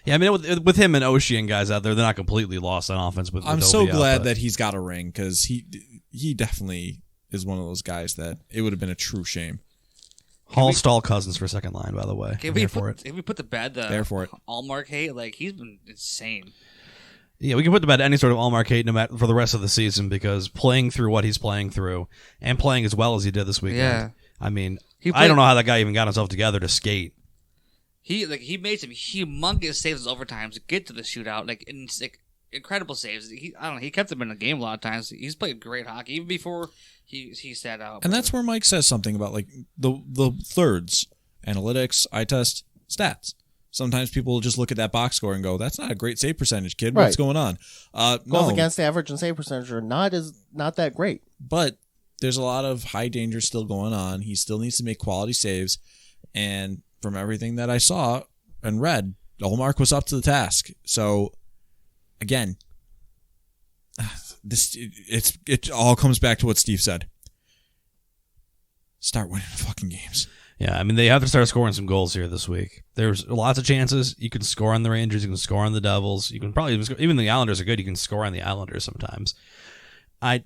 Yeah, I mean, with him and Oshie and guys out there, they're not completely lost on offense. I'm so glad that he's got a ring, because he definitely is one of those guys that it would have been a true shame. Hall Stahl Cousins for second line, by the way. If we put the bad There for it. Allmark hate, like he's been insane. Yeah, we can put to bed any sort of Allmark hate no matter for the rest of the season, because playing through what he's playing through and playing as well as he did this weekend. Yeah. I mean, He I don't know how that guy even got himself together to skate. He made some humongous saves in overtime to get to the shootout. Incredible saves. He kept them in the game a lot of times. He's played great hockey even before he sat out. And that's where Mike says something about like the thirds, analytics, eye test, stats. Sometimes people will just look at that box score and go, "That's not a great save percentage, kid. What's Right. going on?" Goals No, against average and save percentage are not that great. but there's a lot of high danger still going on. He still needs to make quality saves, and from everything that I saw and read, Olmark was up to the task. So, again, it all comes back to what Steve said. Start winning fucking games. Yeah, I mean, they have to start scoring some goals here this week. There's lots of chances. You can score on the Rangers. You can score on the Devils. You can probably even the Islanders are good. You can score on the Islanders sometimes.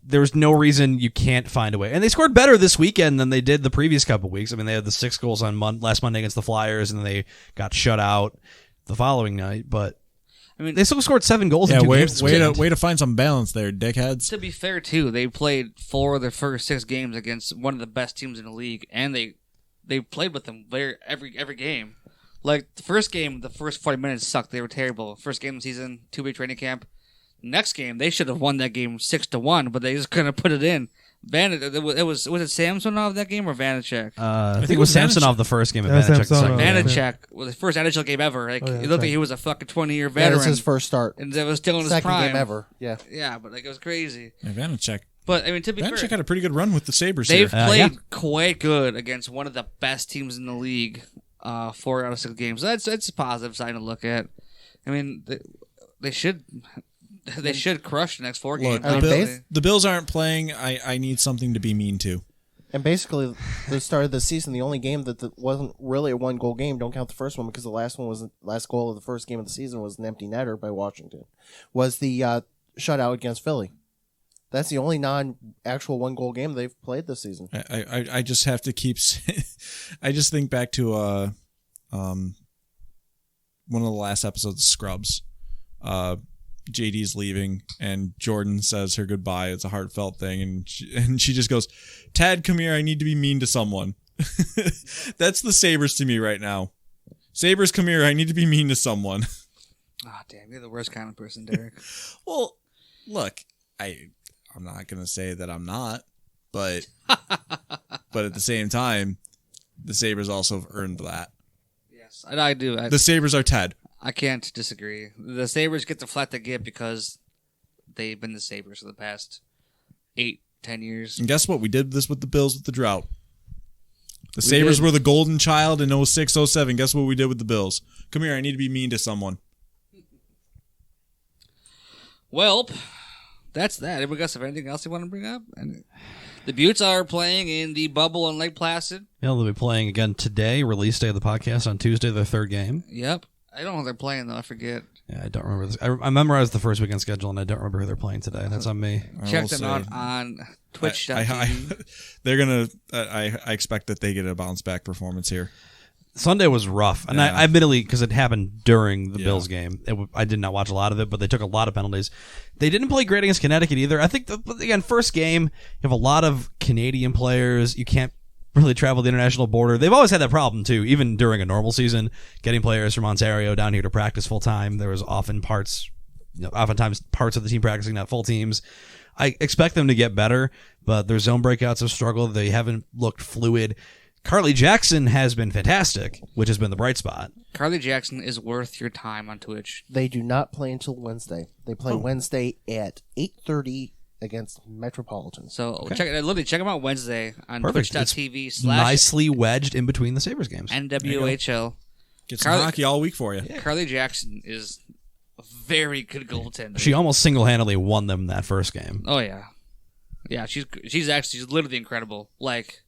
There's no reason you can't find a way. And they scored better this weekend than they did the previous couple weeks. I mean, they had the 6 goals on last Monday against the Flyers, and then they got shut out the following night. But I mean, they still scored 7 goals in 2 games this weekend. Way to find some balance there, dickheads. To be fair, too, they played 4 of their first 6 games against one of the best teams in the league, and they played with them every game. Like, the first game, the first 40 minutes sucked. They were terrible. First game of the season, 2-week training camp. Next game, they should have won that game 6-1, but they just couldn't put it in. Was it Samsonov that game or Vanacek? I think it was Samsonov the first game. That was Vanacek the second Samsonov. game. Vanacek was the first NHL game ever. Like, Oh, yeah, it that's looked like right. he was a fucking 20-year That veteran. was his first start. And it was still in his Second prime. game ever. Yeah. Yeah, but like it was crazy. Yeah, Vanacek. But I mean, to be fair, Vanacek had a pretty good run with the Sabres they've here. played quite good against one of the best teams in the league. 4 out of 6 games. That's a positive sign to look at. I mean, they should crush the next 4 games. Look, honestly. the Bills aren't playing. I need something to be mean to. And basically, the start of the season, the only game that wasn't really a 1-goal game, don't count the first one because the last goal of the first game of the season was an empty netter by Washington, was the shutout against Philly. That's the only non-actual 1-goal game they've played this season. I just have to keep. I just think back to one of the last episodes of Scrubs. JD's leaving, and Jordan says her goodbye. It's a heartfelt thing, and she just goes, "Tad, come here. I need to be mean to someone." That's the Sabres to me right now. Sabres, come here. I need to be mean to someone. Oh, damn, you're the worst kind of person, Derek. Well, look, I'm not gonna say that I'm not, but at the same time, the Sabres also have earned that. Yes, I do. The Sabres are Ted. I can't disagree. The Sabres get the flat they get because they've been the Sabres for the past 8-10 years. And guess what? We did this with the Bills with the drought. The Sabres did. were the golden child in 06-07. Guess what we did with the Bills? Come here, I need to be mean to someone. Well, that's that. Anybody else have anything else you want to bring up? And the Buttes are playing in the bubble in Lake Placid. Yeah, they'll be playing again today, release day of the podcast on Tuesday, their 3rd game. Yep. I don't know who they're playing, though. I forget. Yeah, I don't remember this. I memorized the first weekend schedule, and I don't remember who they're playing today. That's on me. Check them out on Twitch.tv. They're gonna. I expect that they get a bounce back performance here. Sunday was rough, and Yeah. I admittedly, because it happened during the Yeah. Bills game, I did not watch a lot of it, but they took a lot of penalties. They didn't play great against Connecticut either. I think, again, first game, you have a lot of Canadian players. You can't really travel the international border. They've always had that problem, too, even during a normal season, getting players from Ontario down here to practice full-time. There was oftentimes parts of the team practicing, not full teams. I expect them to get better, but their zone breakouts have struggled. They haven't looked fluid. Carly Jackson has been fantastic, which has been the bright spot. Carly Jackson is worth your time on Twitch. They do not play until Wednesday. They play Wednesday at 8:30 against Metropolitan. So check them out Wednesday on Perfect. Twitch.tv/ Nicely wedged in between the Sabres games. NWHL. Get some hockey all week for you. Carly Jackson is a very good goaltender. She almost single-handedly won them that first game. Oh yeah, yeah. She's literally incredible. Like,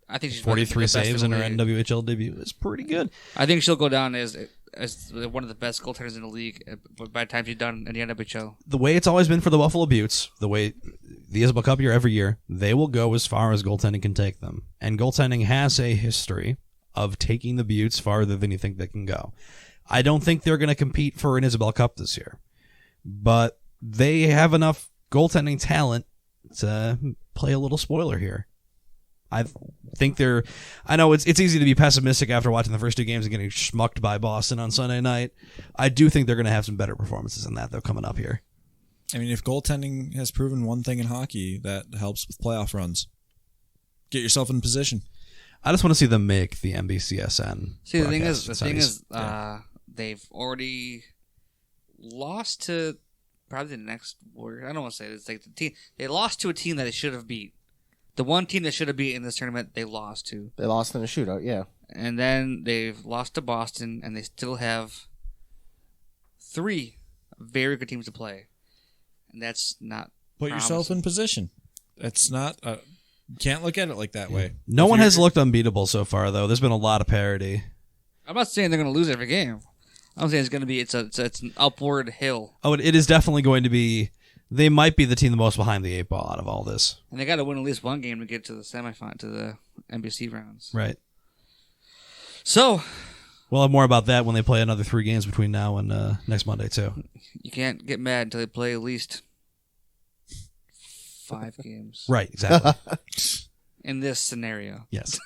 I think she's 43 the best saves in her the league. NWHL debut is pretty good. I think she'll go down as one of the best goaltenders in the league by the time she's done in the NWHL. The way it's always been for the Buffalo Buttes, the way the Isabel Cup year every year, they will go as far as goaltending can take them. And goaltending has a history of taking the Buttes farther than you think they can go. I don't think they're going to compete for an Isabel Cup this year, but they have enough goaltending talent to play a little spoiler here. I think they're. I know it's easy to be pessimistic after watching the first 2 games and getting schmucked by Boston on Sunday night. I do think they're going to have some better performances than that, though, coming up here. I mean, if goaltending has proven one thing in hockey, that helps with playoff runs. Get yourself in position. I just want to see them make the NBCSN. See, the thing broadcast is, studies. they've already lost to probably the next Warriors. I don't want to say this. Like the team, they lost to a team that they should have beat. The one team that should have beat in this tournament, they lost to. They lost in a shootout, yeah. And then they've lost to Boston, and they still have 3 very good teams to play. And that's not Put yourself promising. in position. That's not. You can't look at it like that way. No If one you're- has looked unbeatable so far, though. There's been a lot of parity. I'm not saying they're going to lose every game. I'm saying it's going to be it's an upward hill, Oh, it is definitely going to be. They might be the team the most behind the 8 ball out of all this. and they got to win at least one game to get to the semifinal, to the NBC rounds. Right. So We'll have more about that when they play another 3 games between now and next Monday, too. you can't get mad until they play at least 5 games Right, exactly. in this scenario. Yes.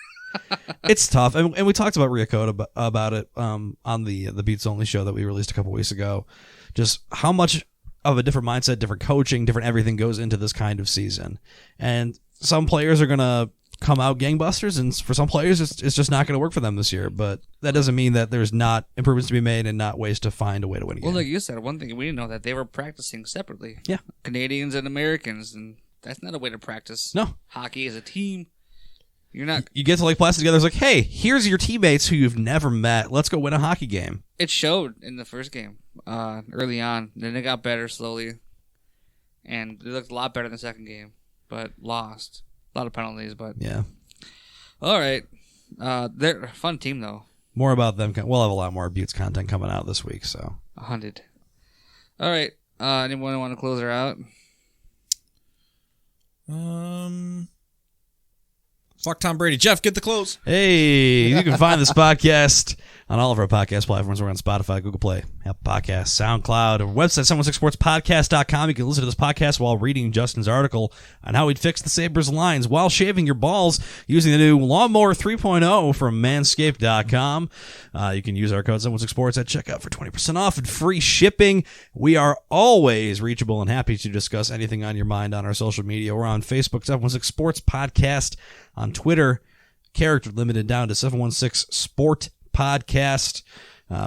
It's tough, and we talked about Riacotta about it on the Beats Only show that we released a couple weeks ago. Just how much of a different mindset, different coaching, different everything goes into this kind of season. And some players are gonna come out gangbusters, and for some players, it's just not going to work for them this year. But that doesn't mean that there's not improvements to be made and not ways to find a way to win a game. Well, like you said, one thing we didn't know that they were practicing separately. Yeah, Canadians and Americans, and that's not a way to practice. No, hockey as a team. You're not. You get to Lake Placid together. It's like, hey, here's your teammates who you've never met. Let's go win a hockey game. It showed in the first game early on. Then it got better slowly, and it looked a lot better in the second game, but lost. A lot of penalties, but yeah. All right, they're a fun team though. More about them. We'll have a lot more Buttes content coming out this week. So 100. All right. Anyone want to close her out? Fuck Tom Brady. Jeff, get the close. Hey, you can find this podcast on all of our podcast platforms. We're on Spotify, Google Play, Apple Podcasts, SoundCloud, our website, 716sportspodcast.com. You can listen to this podcast while reading Justin's article on how he'd fix the Sabres lines while shaving your balls using the new Lawnmower 3.0 from Manscaped.com. You can use our code 716sports at checkout for 20% off and free shipping. We are always reachable and happy to discuss anything on your mind on our social media. We're on Facebook, 716 Sports Podcast, on Twitter, character limited down to 716 Sport Podcast.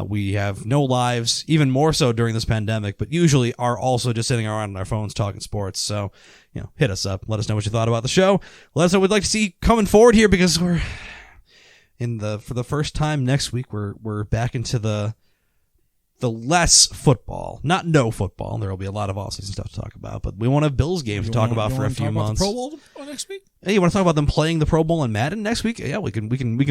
We have no lives, even more so during this pandemic, but usually are also just sitting around on our phones talking sports. So, hit us up. Let us know what you thought about the show. Let us know what we'd like to see coming forward here, because we're for the first time next week, we're back into the less football, not no football. There will be a lot of offseason stuff to talk about, but we won't have Bills games to talk about for a few months. Pro Bowl next week? Hey, you want to talk about them playing the Pro Bowl in Madden next week? Yeah, we can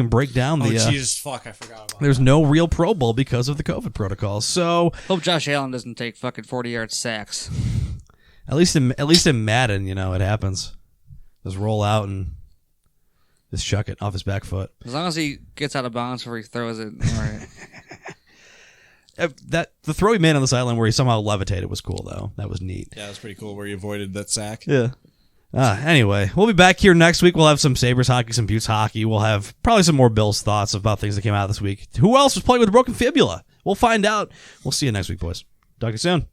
break down the. Oh Jesus, fuck! I forgot about. There's no real Pro Bowl because of the COVID protocols. So hope Josh Allen doesn't take fucking 40-yard sacks. At least in Madden, it happens. Just roll out and just chuck it off his back foot. As long as he gets out of bounds before he throws it, all right. The throw he made on the sideline where he somehow levitated was cool, though. That was neat. Yeah, that was pretty cool where he avoided that sack. Yeah. Anyway, we'll be back here next week. We'll have some Sabres hockey, some Buttes hockey. We'll have probably some more Bills thoughts about things that came out this week. Who else was playing with a broken fibula? We'll find out. We'll see you next week, boys. Talk to you soon.